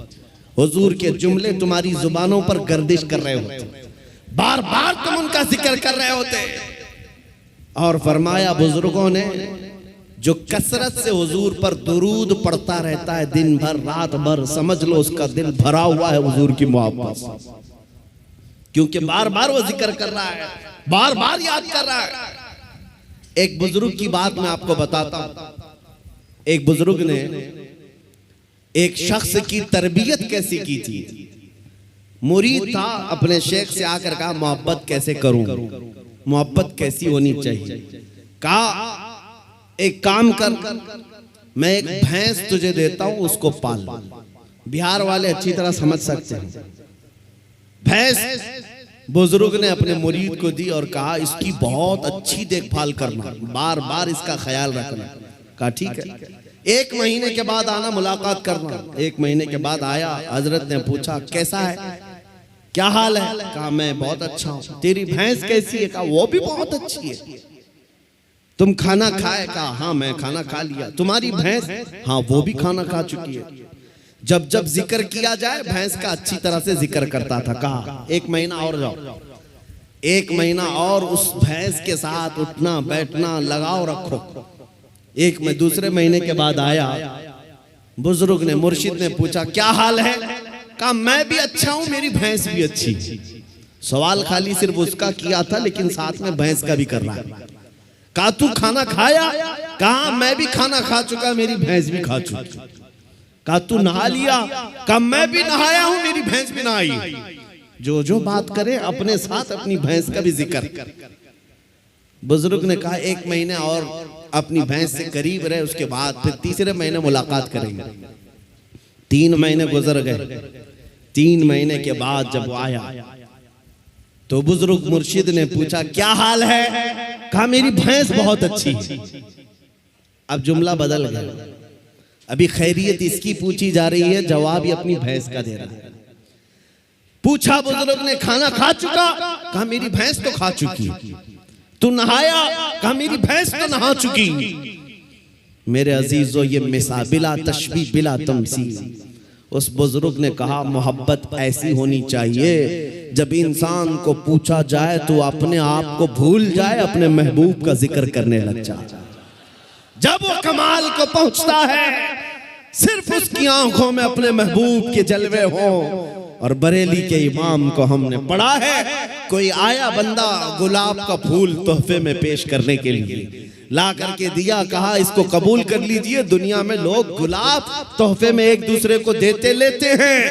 हुजूर के जुमले तुम्हारी जुबानों पर गर्दिश कर रहे होते, बार बार तुम उनका जिक्र कर रहे होते। और फरमाया बुजुर्गों ने, जो कसरत से हुजूर पर दुरूद पढ़ता रहता है दिन भर रात भर, समझ लो उसका दिल भरा हुआ है हुजूर की मोहब्बत से, क्योंकि बार बार वो जिक्र कर रहा है, बार बार याद कर रहा है। एक बुजुर्ग की बात मैं आपको बताता हूं। एक बुजुर्ग ने एक शख्स की तरबियत कैसी की थी। मुरीद था, अपने शेख से आकर कहा मोहब्बत कैसे करूं, मोहब्बत कैसी होनी चाहिए। कहा एक काम कर, मैं एक भैंस तुझे देता हूं, उसको पाल। बिहार वाले अच्छी तरह समझ सकते हैं। भैंस बुजुर्ग ने अपने मुरीद को दी और कहा इसकी बहुत अच्छी देखभाल करना, बार बार इसका ख्याल रखना। कहा ठीक है, 1 महीने के बाद आना, मुलाकात करना। 1 महीने के बाद आया, हजरत ने पूछा कैसा है, क्या हाल है? कहा मैं बहुत अच्छा हूं। तेरी भैंस कैसी है? कहा वो भी बहुत अच्छी है। तुम खाना खाए? कहा हाँ मैं खाना खा लिया। तुम्हारी भैंस? हाँ वो भी खाना खा चुकी है। जब जब जिक्र किया जाए भैंस का अच्छी तरह से जिक्र करता था। कहा 1 महीना और जाओ, 1 महीना और उस भैंस के साथ उठना बैठना लगाओ रखो। दूसरे महीने के बाद आया, बुजुर्ग ने, मुर्शिद ने पूछा क्या हाल है? कहा मैं भी अच्छा हूं, मेरी भैंस भी अच्छी। सवाल खाली सिर्फ उसका किया था, लेकिन साथ में भैंस का भी कर रहा है। कहा तू खाना खाया? कहा मैं भी खाना खा चुका, मेरी भैंस भी खा चुकी। कहा तू नहा लिया? कहा मैं भी नहाया हूं, मेरी भैंस भी नहाई। जो जो बात करे अपने साथ अपनी भैंस का भी जिक्र। बुजुर्ग ने कहा 1 महीने और अपनी भैंस से करीब रहे, उसके बाद फिर तीसरे महीने मुलाकात करेंगे। 3 महीने गुजर गए। 3 महीने के बाद जब वो आया तो बुजुर्ग मुर्शिद ने पूछा क्या हाल है? कहा मेरी भैंस बहुत अच्छी। अब जुमला बदल गया, अभी खैरियत इसकी पूछी जा रही है, जवाब ये अपनी भैंस का दे रहा है। पूछा बुजुर्ग ने खाना खा चुका? कहा मेरी भैंस तो खा चुकी। तू नहाया? कहा मेरी भैंस तो नहा चुकी। मेरे अजीजों, ये मिसाल बिला तशबीह बिला तमसील। उस बुजुर्ग ने कहा मोहब्बत ऐसी होनी चाहिए, जब इंसान को पूछा जाए तो अपने आप को भूल जाए, अपने महबूब का जिक्र करने लग जाए। जब वो कमाल को पहुंचता है सिर्फ उसकी आंखों में अपने महबूब के जलवे हों। और बरेली के इमाम को हमने पढ़ा है, कोई आया बंदा गुलाब का फूल तोहफे में पेश करने के लिए, ला करके दिया, कहा इसको कबूल कर लीजिए। दुनिया में लोग गुलाब तोहफे में एक दूसरे को देते लेते हैं।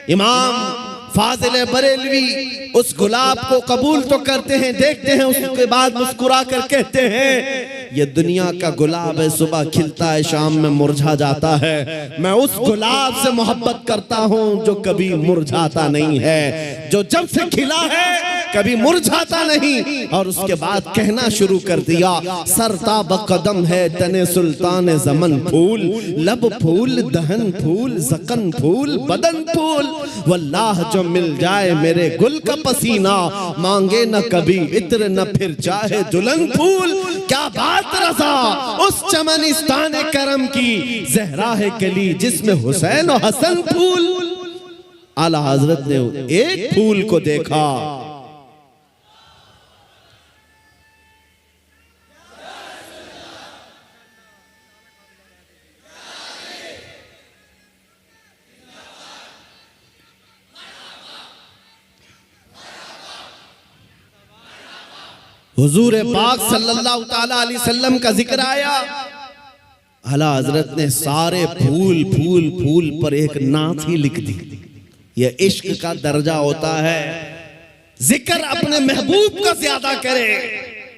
इमाम फाजिल बरेलवी उस गुलाब को कबूल तो करते हैं, देखते हैं, उसके बाद मुस्कुरा कर कहते हैं ये दुनिया का गुलाब है, सुबह खिलता है, शाम में मुरझा जाता है। मैं उस गुलाब से मोहब्बत करता हूं जो कभी मुरझाता नहीं है, जो जब से खिला है कभी मुरझाता नहीं। और उसके बाद कहना शुरू कर दिया, सरताब कदम है तने सुल्तान ज़मन फूल, लब फूल, दहन फूल, ज़कन फूल, बदन फूल, वल्लाह जो मिल जाए मेरे गुल का पसीना, मांगे न कभी इत्र न फिर चाहे दुल्हन फूल। क्या बात रज़ा उस चमनिस्तान करम की, ज़हरा है कली जिसमें हुसैन और हसन फूल। आला हजरत ने एक फूल को देखा, हुजूर पाक सल्लल्लाहु ताला अलैहि वसल्लम का जिक्र आया। आला हजरत ने सारे फूल फूल फूल पर एक नात ही लिख दी। यह इश्क का दर्जा होता है, जिक्र अपने महबूब का ज्यादा करे,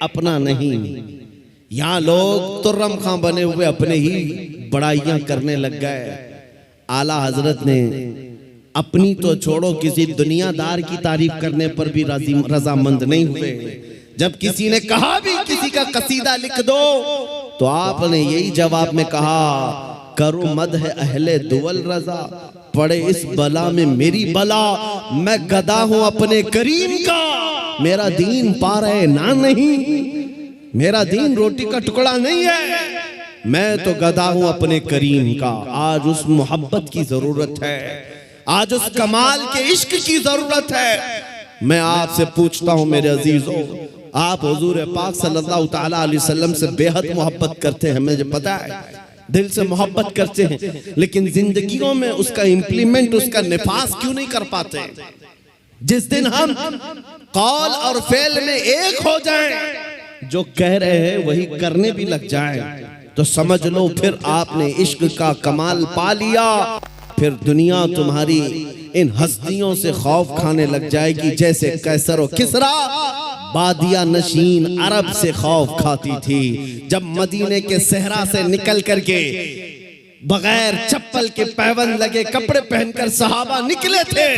अपना नहीं। यहाँ लोग तुर्रम खां बने हुए अपने ही बड़ाइयां करने लग गए। आला हजरत ने अपनी तो छोड़ो, किसी दुनियादार की तारीफ करने पर भी रजामंद नहीं हुए। जब किसी ने कहा भी किसी का कसीदा लिख दो, तो आपने यही जवाब में कहा, करो मद है अहले दुवल रजा, पड़े इस बला में मेरी बला, मैं गदा हूं अपने करीम का, मेरा दीन पा रहे ना नहीं, मेरा दीन रोटी का टुकड़ा नहीं है, मैं तो गदा हूं अपने करीम का। आज उस मोहब्बत की जरूरत है, आज उस कमाल के इश्क की जरूरत है। मैं आपसे पूछता हूं मेरे अजीजों, आप हुजूर पाक सल्लल्लाहु ताला अलैहि वसल्लम से बेहद मोहब्बत करते हैं, मुझे पता है, दिल से मोहब्बत करते हैं, लेकिन जिंदगियों में उसका इम्प्लीमेंट, उसका निफास क्यों नहीं कर पाते? जिस दिन हम कौल और फेल में एक हो जाएं, जो कह रहे हैं वही करने भी लग जाएं, तो समझ लो फिर आपने इश्क का कमाल पा लिया। फिर दुनिया तुम्हारी इन हस्तियों से खौफ खाने लग जाएगी, जैसे कैसर और किसरा बादिया नशीन अरब से खौफ खाती थी। जब मदीने के सहरा से निकल करके बगैर चप्पल के पैबंद लगे कपड़े पहनकर सहाबा निकले थे,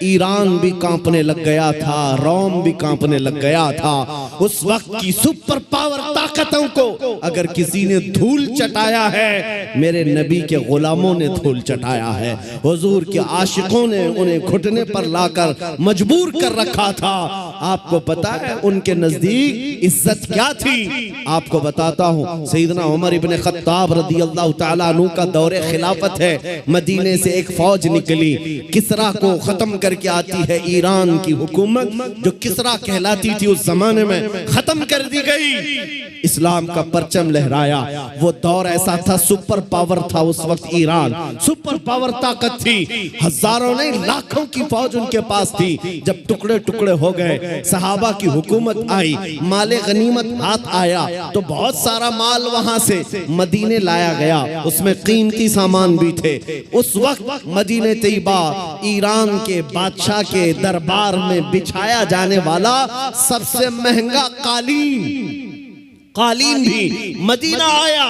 ईरान भी कांपने लग गया था, रोम भी कांपने लग गया था। उस वक्त की सुपर पावर ताकतों को अगर किसी ने धूल चटाया है, मेरे नबी के गुलामों ने धूल चटाया है। हुजूर के आशिकों ने उन्हें घुटने पर लाकर मजबूर कर रखा था। आपको पता है उनके नजदीक इज्जत क्या थी? आपको बताता हूँ, सैयदना उमर इब्ने खत्ताब रदियल्लाहु ताला अन्हु का दौरे खिलाफत है। मदीने से एक फौज निकली, किसरा को खत्म करके आती है। ईरान की हुकूमत जो किसरा कहलाती थी उस जमाने में खत्म कर दी गई। इस्लाम का परचम लहराया। वो दौर ऐसा था, सुपर पावर था उस वक्त ईरान, सुपर पावर ताकत थी। हजारों नहीं लाखों की फौज उनके पास थी। जब टुकड़े टुकड़े हो गए, सहाबा की हुकूमत आई, माले गनीमत हाथ आया, तो बहुत सारा माल वहां से मदीने लाया गया, उसमें कीमती सामान भी थे। उस वक्त मदीने तैयबा ईरान के बादशाह के दरबार में बिछाया जाने वाला सबसे महंगा कालीन भी मदीना आया,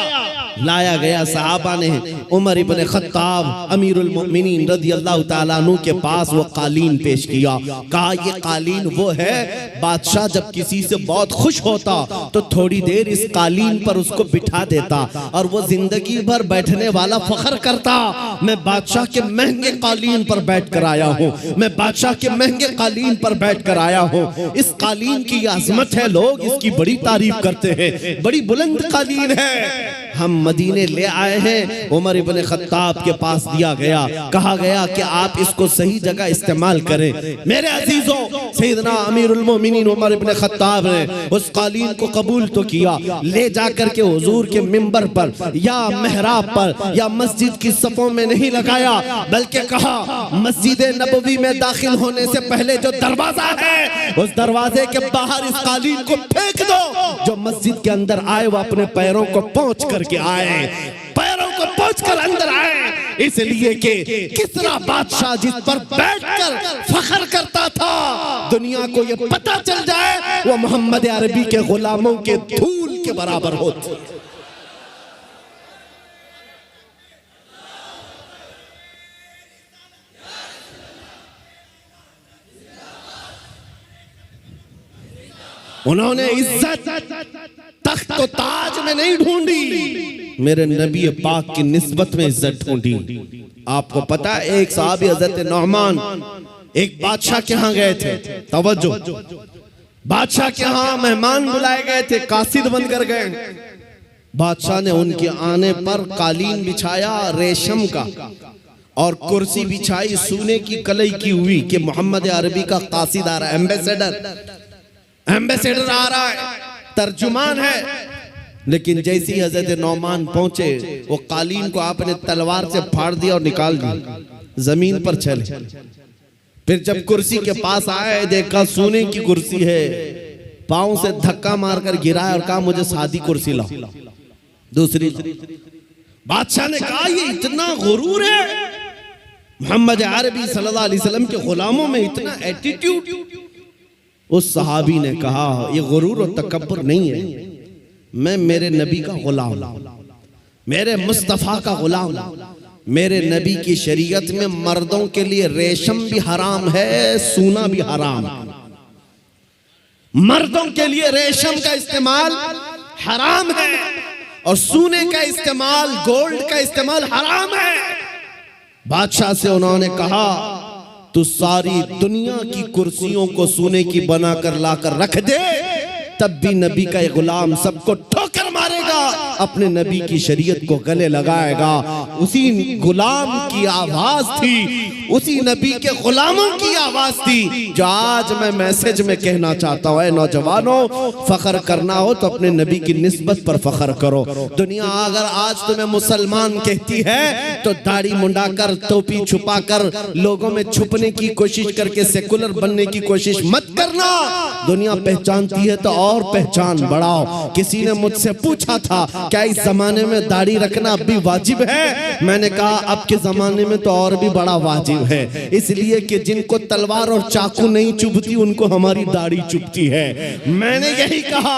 लाया गया। सहाबा ने उमर इब्ने खत्ताब अमीरुल मोमिनीन रदियल्लाहु ताला अन्हु के पास वो कालीन पेश किया। कहा ये कालीन वो है, बादशाह जब किसी से बहुत खुश होता तो थोड़ी देर इस कालीन पर उसको बिठा देता और वो जिंदगी भर बैठने वाला फख्र करता, मैं बादशाह के महंगे कालीन पर बैठ कर आया हूँ, मैं बादशाह के महंगे कालीन पर बैठ कर आया हूँ। इस कालीन की अजमत है, लोग इसकी बड़ी तारीफ करते हैं, बड़ी बुलंद कालीन है। हम मदीने ले आए हैं। उमर इब्न खत्ताब के पास दिया गया, कहा गया कि आप इसको सही जगह इस्तेमाल करें। मेरे अजीजों, सैयदना अमीरुल मोमिनीन उमर इब्न खत्ताब ने उस कालीन को कबूल तो किया, ले जाकर के हुजूर के मिंबर पर या मेहराब पर या मस्जिद की सफों में नहीं लगाया, बल्कि कहा मस्जिद नबवी में दाखिल होने से पहले जो दरवाजा है उस दरवाजे के बाहर इस कालीन को फेंक दो। जो मस्जिद के अंदर आए वो अपने पैरों को पोंछ करके आए, पैरों को पोंछ कर अंदर आए, इसलिए कि किसरा बादशाह जिस पर बैठकर फख्र करता था, दुनिया को ये पता चल जाए वो मोहम्मद अरबी के गुलामों के धूल के बराबर होती। उन्होंने इज्जत तख्त तो ताज में नहीं ढूंढी, मेरे नबी पाक की निस्बत में इज्जत ढूंढी। आपको पता है एक साहबी हजरत नौमान एक बादशाह के यहाँ गए थे, तवज्जो, बादशाह के यहाँ मेहमान बुलाए गए थे, कासिद बनकर गए। बादशाह ने उनके आने पर कालीन बिछाया रेशम का और कुर्सी बिछाई सोने की कलई की हुई कि मोहम्मद अरबी का कासिद आ रहा है, एम्बेसडर आ रहा है, तर्जुमान है। लेकिन जैसे ही हजरत नौमान पहुंचे वो कालीन को आपने तलवार से फाड़ दिया और निकाल दिया, जमीन पर चले। फिर जब कुर्सी के पास आए देखा सोने की कुर्सी है, पांव से धक्का मारकर गिराया और कहा मुझे सादी कुर्सी लाओ, दूसरी। बादशाह ने कहा ये इतना गुरूर है, मोहम्मद अरबी सल्लल्लाहु अलैहि वसल्लम के गुलामों में इतना एटीट्यूड। उस सहाबी ने कहा ये गुरूर और तकब्बुर नहीं है, मैं मेरे नबी का गुलाम, मेरे मुस्तफा का गुलाम। मेरे नबी की शरीयत में मर्दों के लिए रेशम भी हराम है, सोना भी हराम। मर्दों के लिए रेशम का इस्तेमाल हराम है और सोने का इस्तेमाल, गोल्ड का इस्तेमाल हराम है। बादशाह से उन्होंने कहा तू सारी दुनिया की कुर्सियों को सोने की बनाकर लाकर रख दे, तब भी नबी का गुलाम सबको ठोकर मारेगा, अपने नबी की शरीयत को गले लगाएगा। उसी गुलाम की आवाज थी, उसी नबी के गुलामों की आवाज थी जो आज मैं मैसेज में कहना चाहता हूं। नौजवानों, फख्र करना हो तो अपने नबी की निस्बत पर फख्र करो। दुनिया अगर आज तुम्हें मुसलमान कहती है तो दाढ़ी मुंडाकर, टोपी छुपाकर, लोगों में छुपने की कोशिश करके सेकुलर बनने की कोशिश मत करना। दुनिया पहचानती है तो और पहचान बढ़ाओ। किसी ने मुझसे पूछा था क्या इस जमाने में दाढ़ी रखना अब भी वाजिब है? मैंने कहा अब के जमाने में तो और भी बड़ा वाजिब है, इसलिए कि जिनको तलवार और चाकू नहीं चुभती उनको हमारी दाढ़ी चुभती है। मैंने यही कहा,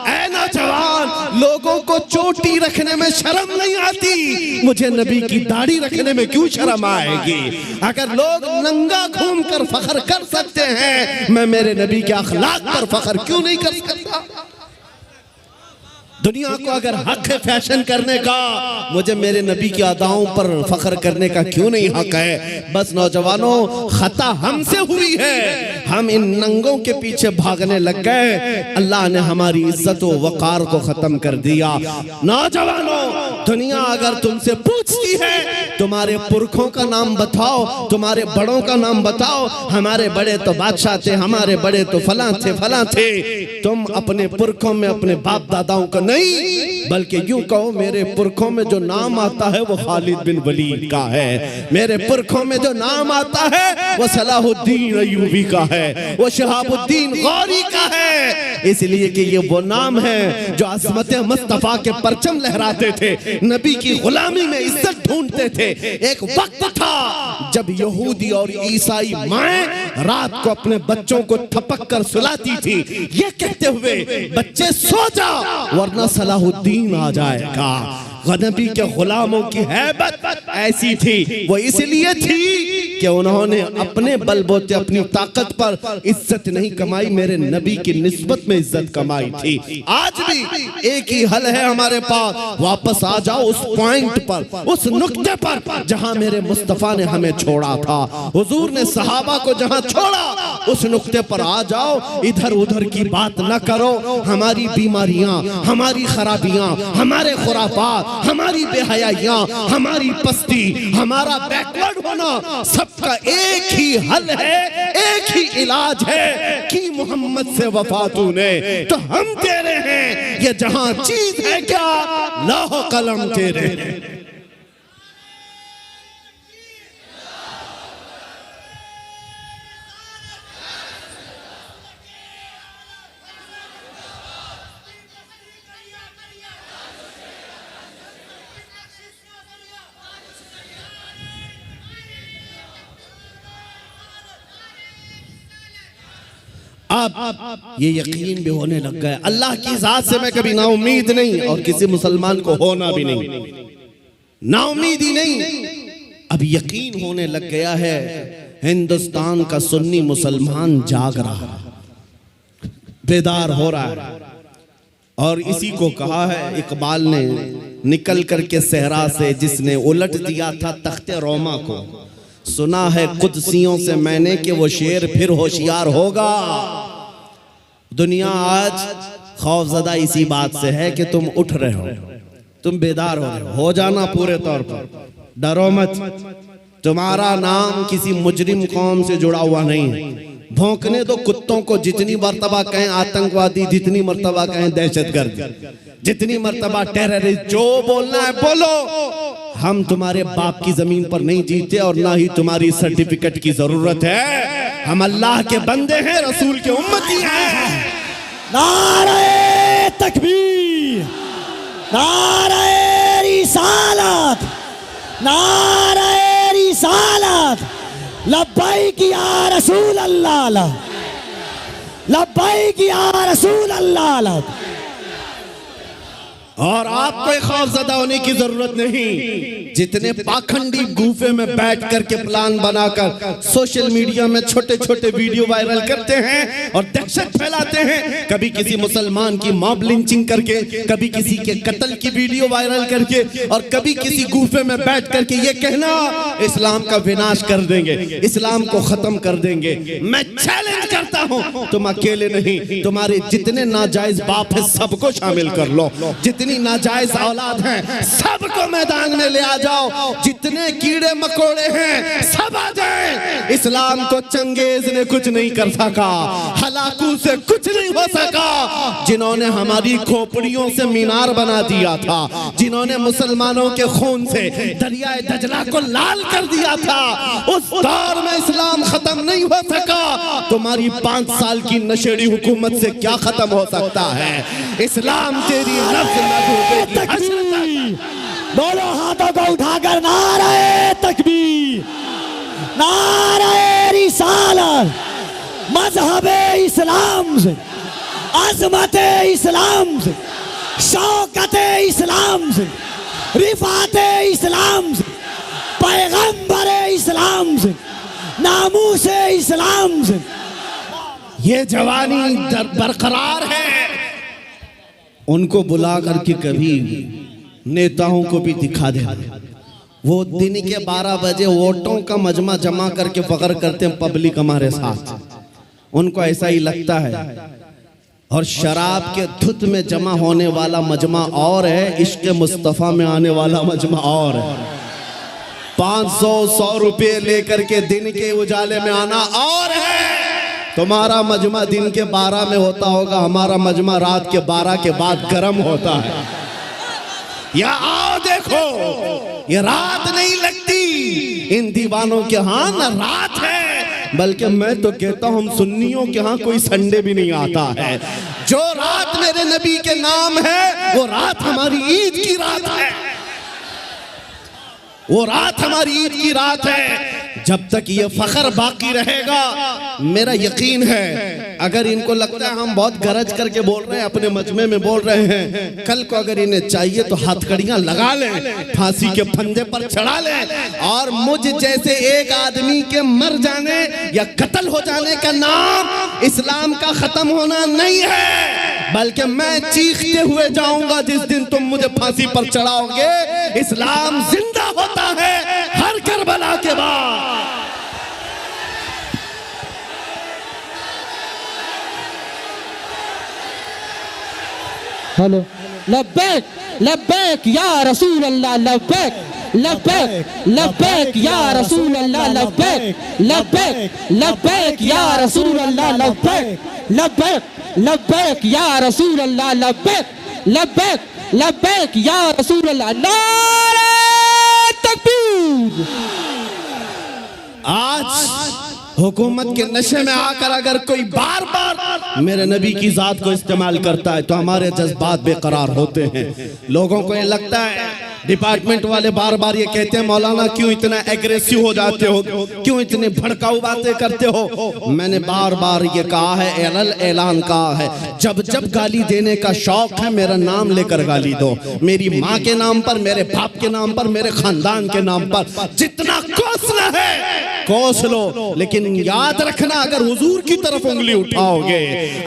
ऐ नौजवान, लोगों को चोटी रखने में शर्म नहीं आती, मुझे नबी की दाढ़ी रखने में क्यों शर्म आएगी? अगर लोग नंगा घूमकर फख्र कर सकते हैं, मैं मेरे नबी के अखलाक पर फख्र क्यों नहीं कर सकता? दुनिया को अगर हक है फैशन करने का, मुझे मेरे नबी की अदाओं पर फख्र करने का क्यों नहीं हक है? बस नौजवानों, खता हमसे हुई है, हम इन नंगों के पीछे भागने लग गए। अल्लाह ने हमारी इज्जत व वकार को खत्म कर दिया। नौजवानों, दुनिया अगर तुमसे पूछती है तुम्हारे पुरखों का नाम बताओ, तुम्हारे बड़ों का नाम बताओ, हमारे बड़े तो बादशाह थे, हमारे बड़े तो फलां थे फलां थे, तुम अपने पुरखों में अपने बाप दादाओं का नहीं, बल्कि यूं कहो मेरे पुरखों में जो नाम आता है वो खालिद बिन वलीद का है, मेरे पुरखों में जो नाम आता है वो सलाहुद्दीन अय्यूबी का है, वो शहाबुद्दीन गौरी का है। इसलिए कि ये वो नाम है जो अज़मत मुस्तफा के परचम लहराते थे, नबी की गुलामी में इज्जत ढूंढते थे। एक वक्त था जब यहूदी और ईसाई माएं रात को अपने बच्चों को थपक कर सुलाती थी, ये कहते हुए बच्चे सो जा वरना सलाहुद्दीन आ जाएगा। नबी के गुलामों की हैबत ऐसी थी, वो इसलिए थी कि कि उन्होंने अपने बलबूते अपनी ताकत पर इज्जत नहीं कमाई, मेरे नबी की निस्बत में इज्जत कमाई थी। आज भी एक ही हल है हमारे पास, वापस आ जाओ उस पॉइंट पर, उस नुक्ते पर जहां मेरे मुस्तफा ने हमें छोड़ा था, हुजूर ने सहाबा को जहां छोड़ा उस नुक्ते पर आ जाओ। इधर उधर की बात न करो। हमारी बीमारियां, हमारी खराबियां, हमारे खुराफात, हमारी बेहयाइयां, हमारी पस्ती, हमारा बैकवर्ड होना, सबका एक ही हल है, एक ही इलाज है कि मोहम्मद से वफा तूने तो हम तेरे हैं। ये जहां चीज है क्या, लौह कलम तेरे। अब ये यकीन भी होने लग गया, अल्लाह की जात से मैं कभी नाउमीद नहीं, और किसी मुसलमान को होना भी नहीं, नाउमीदी नहीं। अब यकीन होने लग गया है, हिंदुस्तान का सुन्नी मुसलमान जाग रहा, बेदार हो रहा है। और इसी को कहा है इकबाल ने, निकल करके सहरा से जिसने उलट दिया था तख्ते रोमा को, सुना है कुदसियों से मैंने कि वो शेर फिर होशियार होगा। दुनिया आज खौफजदा इसी बात से है कि तुम उठ रहे हो, तुम बेदार हो रहे हो जाना पूरे तौर पर, डरो मत। तुम्हारा नाम किसी मुजरिम कौम से जुड़ा हुआ नहीं है। भौंकने दो कुत्तों को, जितनी मर्तबा कहें आतंकवादी, जितनी मर्तबा कहें दहशतगर्द, जितनी मर्तबा टेररिस्ट, जो बोलना है बोलो। हम तुम्हारे बाप की जमीन पर नहीं जीते और ना ही तुम्हारी सर्टिफिकेट की जरूरत है। हम अल्लाह के बंदे हैं, रसूल के उम्मती हैं। नारे तकबीर, नारे रिसालत, नारे रिसालत, लब्बैक या रसूल अल्लाह, लब्बैक या रसूल अल्लाह। और आपको खौफजदा होने की जरूरत नहीं। जितने पाखंडी गुफे में बैठ करके प्लान बनाकर सोशल मीडिया में छोटे छोटे वीडियो वायरल करते हैं और दहशत फैलाते हैं, कभी किसी मुसलमान की मॉब लिंचिंग करके, कभी किसी के कत्ल की वीडियो वायरल करके, और कभी किसी गुफे में बैठ करके ये कहना इस्लाम का विनाश कर देंगे, इस्लाम को खत्म कर देंगे। मैं चैलेंज करता हूं, तुम अकेले नहीं, तुम्हारे जितने नाजायज बाप है सबको शामिल कर लो, जितनी नाजायज औलाद हैं सबको मैदान में ले आ जाओ, जितने कीड़े मकोड़े हैं सब आ जाएं। इस्लाम को चंगेज ने कुछ नहीं कर सका, हलाकू से कुछ नहीं हो सका। जिन्होंने हमारी खोपड़ियों से मीनार बना दिया था, जिन्होंने मुसलमानों के खून से दरियाए दजला को लाल कर दिया था, उस दौर में इस्लाम खत्म नहीं हो सका। तुम्हारी 5 साल की नशेड़ी हुकूमत से क्या खत्म हो सकता है? इस्लाम तेरी नफ्स तकबीर, दोनों हाथों को उठाकर नारे तकबीर, नारे रिसालत, मजहबे इस्लाम से, अजमते इस्लाम से, शौकते इस्लाम से, रिफाते इस्लाम से, पैगंबरे इस्लाम से, नामूसे इस्लाम से। ये जवानी बरकरार है। उनको बुला करके कभी नेताओं को भी दिखा दे, वो दिन के 12 बजे वोटों का मजमा जमा करके फख्र करते हैं पब्लिक हमारे साथ, उनको ऐसा ही लगता है। और शराब के धुत में जमा होने वाला मजमा और है, इश्क मुस्तफ़ा में आने वाला मजमा और है। 500-100 रुपये लेकर के दिन के उजाले में आना और है। तुम्हारा मजमा दिन के 12 में होता होगा, हमारा मजमा रात के 12 के बाद गर्म होता है। या आओ देखो, ये रात नहीं लगती इन दीवानों के हाथ, ना रात है, बल्कि मैं तो कहता हूं हम सुन्नियों के यहाँ कोई संडे भी नहीं आता है। जो रात मेरे नबी के नाम है वो रात हमारी ईद की रात है, वो रात हमारी ईद की रात है। जब तक ये फख्र बाकी रहेगा, मेरा यकीन है अगर इनको लगता है हम बहुत गरज करके बोल रहे हैं, अपने मजमे में बोल रहे हैं, कल को अगर इन्हें चाहिए तो हथकड़ियां लगा लें, फांसी के फंदे पर चढ़ा लें, और मुझ जैसे एक आदमी के मर जाने या कत्ल हो जाने का नाम इस्लाम का खत्म होना नहीं है, बल्कि मैं चीखते हुए जाऊंगा जिस दिन तुम मुझे फांसी पर चढ़ाओगे। इस्लाम जिंदा होता है हर करबला के बाद। हेलो, लब्बैक लब्बैक या रसूल अल्लाह, लब्बैक लब्बैक लब्बैक या रसूल अल्लाह, लब्बैक लब्बैक लब्बैक या रसूल अल्लाह, लब्बैक लब्बैक लब्बैक या रसूल अल्लाह, लब्बैक लब्बैक लब्बैक या रसूल अल्लाह। नारे तकबीर। आज हुकूमत के नशे में आकर अगर कोई बार बार मेरे नबी की जात को इस्तेमाल करता है तो हमारे जज्बात बेकरार होते हैं। लोगों को ये लगता है, डिपार्टमेंट वाले बार बार ये कहते हैं मौलाना क्यों इतना एग्रेसिव हो जाते हो, क्यों इतने भड़काऊ बातें करते हो। मैंने बार बार ये कहा है, ऐलान कहा है, जब जब गाली देने का शौक है मेरा नाम लेकर गाली दो, मेरी माँ के नाम पर, मेरे बाप के नाम पर, मेरे खानदान के नाम पर, जितना कोसना है कोस लो, लेकिन याद रखना अगर हुजूर की तरफ उंगली उठाओगे,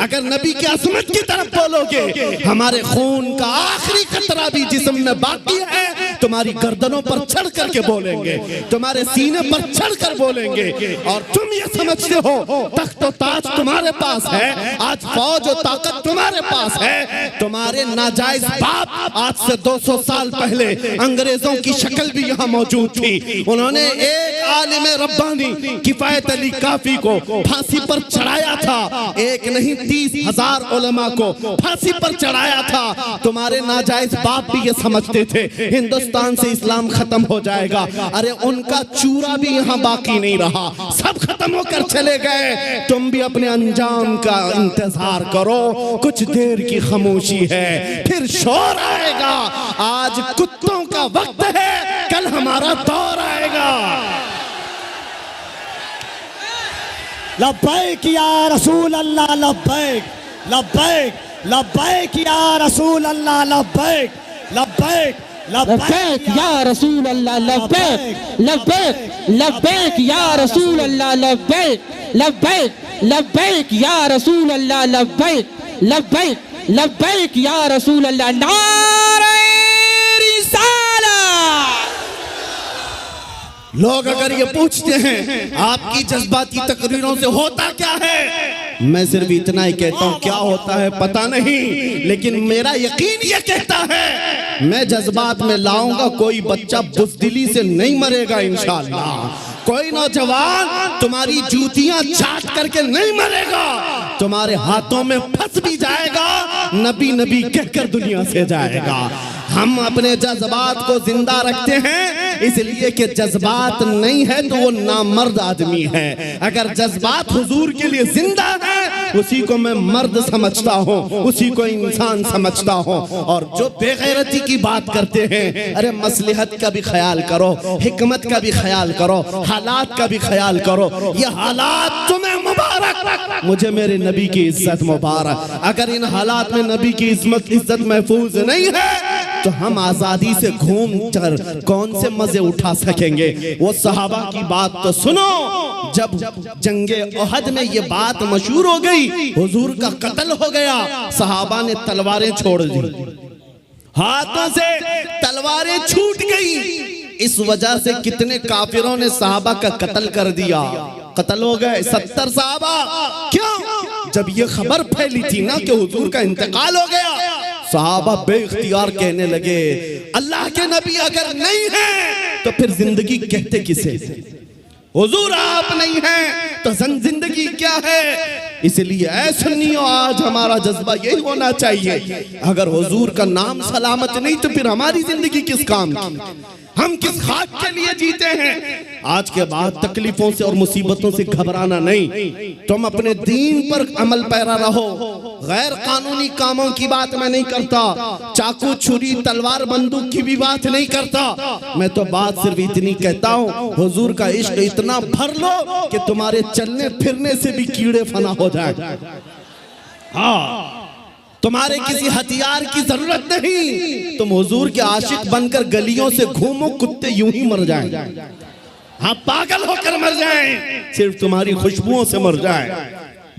अगर नबी की अज़मत की तरफ बोलोगे, हमारे खून का आखिरी कतरा भी जिस्म में बाकी है, तुम्हारी गर्दनों पर चढ़ करके बोलेंगे, तुम्हारे सीने पर चढ़ कर बोलेंगे। और तुम ये समझते हो तख्त और ताज तुम्हारे पास है, आज फौज और ताकत तुम्हारे पास है। तुम्हारे नाजायज बाप आज से 200 साल पहले अंग्रेजों की शक्ल भी यहाँ मौजूद थी। उन्होंने एक आलिम रब्बानी किफायत अली काफी को फांसी पर चढ़ाया था, एक नहीं 30,000 उलमा को फांसी पर चढ़ाया था। तुम्हारे नाजायज बाप भी ये समझते थे हिंदुस्तान से इस्लाम खत्म हो जाएगा। अरे उनका चूरा भी यहाँ बाकी नहीं रहा, सब खत्म होकर चले गए। तुम भी अपने अंजाम का इंतजार करो, कुछ देर की खामोशी है, फिर शोर आएगा। आज कुत्तों का वक्त है, कल हमारा दौर आएगा। लब्बैक या रसूल अल्लाह, लब्बैक लब्बैक लब्बैक या रसूल अल्लाह, लब्बैक लब्बैक लब्बैक या रसूल अल्लाह, लब्बैक लब्बैक लब्बैक या रसूल अल्लाह, लब्बैक लब्बैक लब्बैक या रसूल अल्लाह, लब्बैक लब्बैक लब्बैक या रसूल अल्लाह। नारे रिसालत। लोग अगर ये पूछते हैं आपकी जज्बाती तकरीरों से होता क्या है, मैं सिर्फ इतना ही कहता हूँ क्या होता है पता नहीं, लेकिन मेरा यकीन ये कहता है मैं जज्बात में लाऊंगा, कोई बच्चा बुज़दिली से नहीं मरेगा इंशाअल्लाह, कोई नौजवान तुम्हारी जूतियां चाट करके नहीं मरेगा, तुम्हारे हाथों में फंस भी जाएगा, नबी नबी कहकर दुनिया से जाएगा। हम अपने जज्बात को जिंदा रखते हैं इसलिए कि जज्बात नहीं है तो वो नामर्द आदमी है। अगर जज्बात हुजूर के लिए जिंदा है उसी को मैं मर्द समझता हूँ, उसी को इंसान समझता हूँ। और जो बेगैरती की बात करते हैं, अरे मसलहत का भी ख्याल करो, हिकमत का भी ख्याल करो, हालात का भी ख्याल करो। ये हालात तुम्हें मुबारक, मुझे मेरे नबी की इज्जत मुबारक। अगर इन हालात में नबी की इज्जत महफूज नहीं है तो हम आजादी से घूम कर कौन से मजे उठा सकेंगे। वो सहाबा की बात तो सुनो, जब जंगे ओहद में ये बात मशहूर हो गई, हुजूर का कत्ल हो गया, सहाबा ने तलवारें छोड़ दी, हाथों से तलवारें छूट गई। इस वजह से कितने काफिरों ने सहाबा का कत्ल कर दिया, कत्ल हो गए 70 सहाबा। क्यों? जब ये खबर फैली थी ना कि हुजूर का इंतकाल हो गया, सहाबा बेइख्तियार कहने लगे अल्लाह के नबी अगर नहीं है तो फिर जिंदगी कहते किसे, हुजूर आप नहीं हैं तो जिंदगी क्या है। इसलिए ऐ सुन्नियों, आज हमारा जज्बा यही होना चाहिए, अगर हुजूर का नाम सलामत नहीं तो फिर हमारी जिंदगी किस काम की, हम किस खाक के लिए जीते हैं। आज के बाद तकलीफों से और मुसीबतों से घबराना नहीं, तुम अपने दीन पर अमल पैरा रहो। गैर कानूनी कामों की बात मैं नहीं करता, चाकू छुरी तलवार बंदूक की भी बात नहीं करता। मैं तो बात सिर्फ इतनी कहता हूँ, हुजूर का इश्क इतना भर लो कि तुम्हारे चलने फिरने से भी कीड़े फना हो जाए। हाँ, तुम्हारे किसी हथियार की जरूरत नहीं, तुम हुजूर के आशिक बनकर गलियों से घूमो, कुत्ते यूं ही मर जाएं। हाँ, पागल होकर मर जाएं, सिर्फ तुम्हारी खुशबुओं से मर जाएं।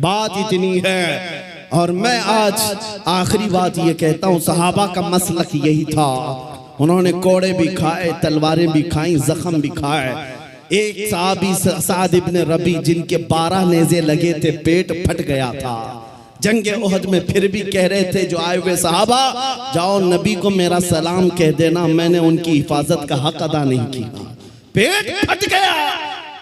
बात इतनी है। और मैं आज आखिरी बात ये कहता हूँ, सहाबा का मसलक यही था, उन्होंने कोड़े भी खाए, तलवारें भी खाई, जख्म भी खाए। एक साहबी साद इब्न रबी, जिनके 12 नेज़े लगे थे, पेट फट गया था जंगे उहद में, फिर भी कह रहे थे जो आए हुए सहाबा, जाओ नबी को मेरा सलाम कह देना, मैंने उनकी हिफाजत का हक अदा नहीं किया। पेट फट गया,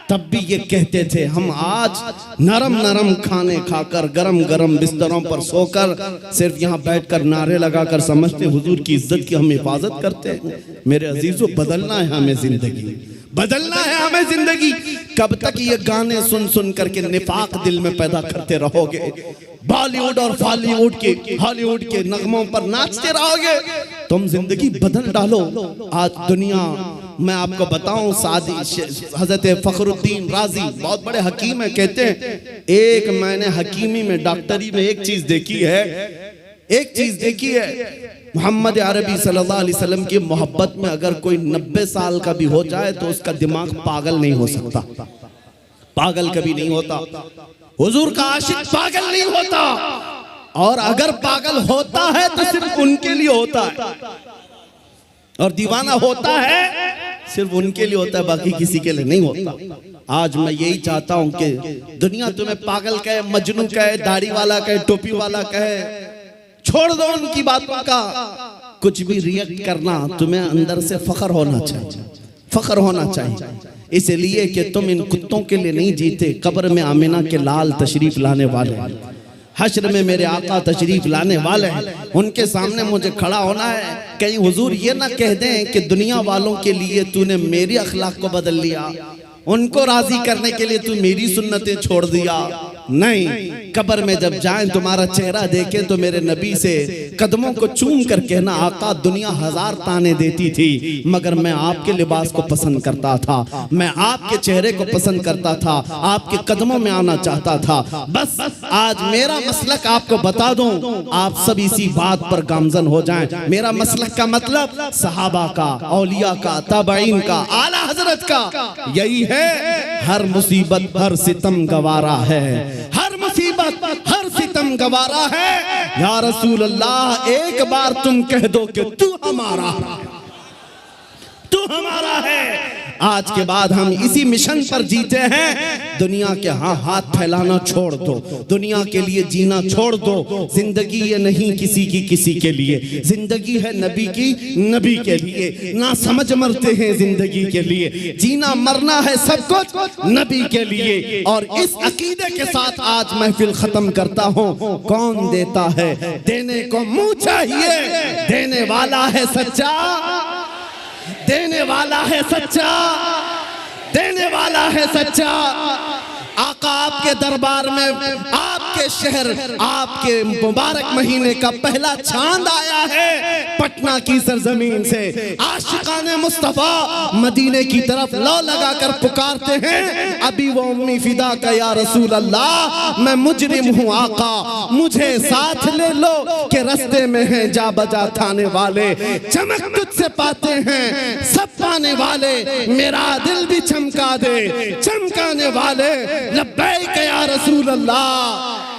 तब भी ये कहते थे, हम आज नरम नरम खाने खाकर, गरम गरम बिस्तरों पर सोकर, सिर्फ यहाँ बैठकर नारे लगाकर समझते हुजूर की इज्जत की हम हिफाजत करते हैं। मेरे अजीजों, बदलना है हमें जिंदगी, बदलना है हमें जिंदगी। कब तक ये गाने सुन सुन करके निफाक दिल में पैदा करते रहोगे, बॉलीवुड और बॉलीवुड के हॉलीवुड के नगमों पर नाचते रहोगे? तुम जिंदगी बदल डालो। आज दुनिया, मैं आपको बताऊं, सादी हजरत फखरुद्दीन राजी बहुत बड़े हकीम है, कहते हैं एक मैंने हकीमी में, डॉक्टरी में एक चीज देखी है, एक चीज देखी है, मोहम्मद अरबी सल्लल्लाहु अलैहि वसल्लम की मोहब्बत में अगर कोई 90 साल का भी हो जाए तो उसका दिमाग पागल नहीं हो सकता, पागल कभी नहीं होता। हुजूर का आशिक पागल नहीं होता, और अगर पागल होता है तो सिर्फ उनके लिए होता है, और दीवाना होता है सिर्फ उनके लिए होता है, बाकी किसी के लिए नहीं होता। आज मैं यही चाहता हूं कि दुनिया तुम्हें पागल कहे, मजनू कहे, दाढ़ी वाला कहे, टोपी वाला कहे, छोड़ दो उनकी बातों का। कुछ भी रिएक्ट करना, तुम्हें अंदर से फख्र होना चाहिए, फख्र होना चाहिए, इसलिए कि तुम इन कुत्तों के लिए नहीं जीते। कब्र में आमिना के लाल तशरीफ लाने वाले, हश्र में मेरे आका तशरीफ लाने वाले हैं, उनके सामने मुझे खड़ा होना है। कहीं हुजूर ये ना कह दें कि दुनिया वालों के लिए तूने मेरी अखलाक को बदल लिया, उनको राजी करने के लिए तू मेरी सुन्नतें छोड़ दिया। नहीं, कब्र में जब जाएं तुम्हारा चेहरा देखे तो मेरे नबी से कदमों को चूम कर कहना, आका दुनिया 1000 ताने देती थी मगर मैं आपके लिबास को पसंद करता था, मैं आपके चेहरे को पसंद करता था, आपके कदमों में आना चाहता था। बस आज मेरा मसलक आपको बता दूं, आप सब इसी बात पर गामजन हो जाएं। मेरा मसलक का मतलब सहाबा का, औलिया का, ताबईन का, आला हजरत का यही है, हर मुसीबत हर सितम गवारा है, हर मुसीबत हर सितम गवारा है। या रसूल अल्लाह, एक बार तुम कह दो कि तू हमारा, तू हमारा है। आज के बाद हम इसी मिशन पर जीते हैं। दुनिया के हाथ फैलाना छोड़ दो, दुनिया के लिए जीना छोड़ दो। जिंदगी ये नहीं किसी की किसी के लिए, जिंदगी है नबी की नबी के लिए। ना समझ मरते हैं जिंदगी के लिए, जीना मरना है सब कुछ नबी के लिए। और इस अकीदे के साथ आज महफिल खत्म करता हूँ। कौन देता है, देने को मुंह चाहिए, देने वाला है सच्चा, देने वाला है सच्चा, देने वाला है सच्चा। आका आपके दरबार में, आपके शहर, आपके मुबारक महीने का पहला चांद आया है पटना की सरजमीन से। आशिकाने मुस्तफा मदीने की तरफ लौ लगाकर पुकारते हैं, अभी वो उम्मी फिदा का या रसूल अल्लाह, मैं मुजरिम हूँ आका, मुझे साथ ले लो कि रस्ते में है जा बजा थाने वाले। चमक तुझसे पाते हैं सब पाने वाले, मेरा दिल भी चमका दे चमकाने वाले। लब्बैक या रसूल अल्लाह।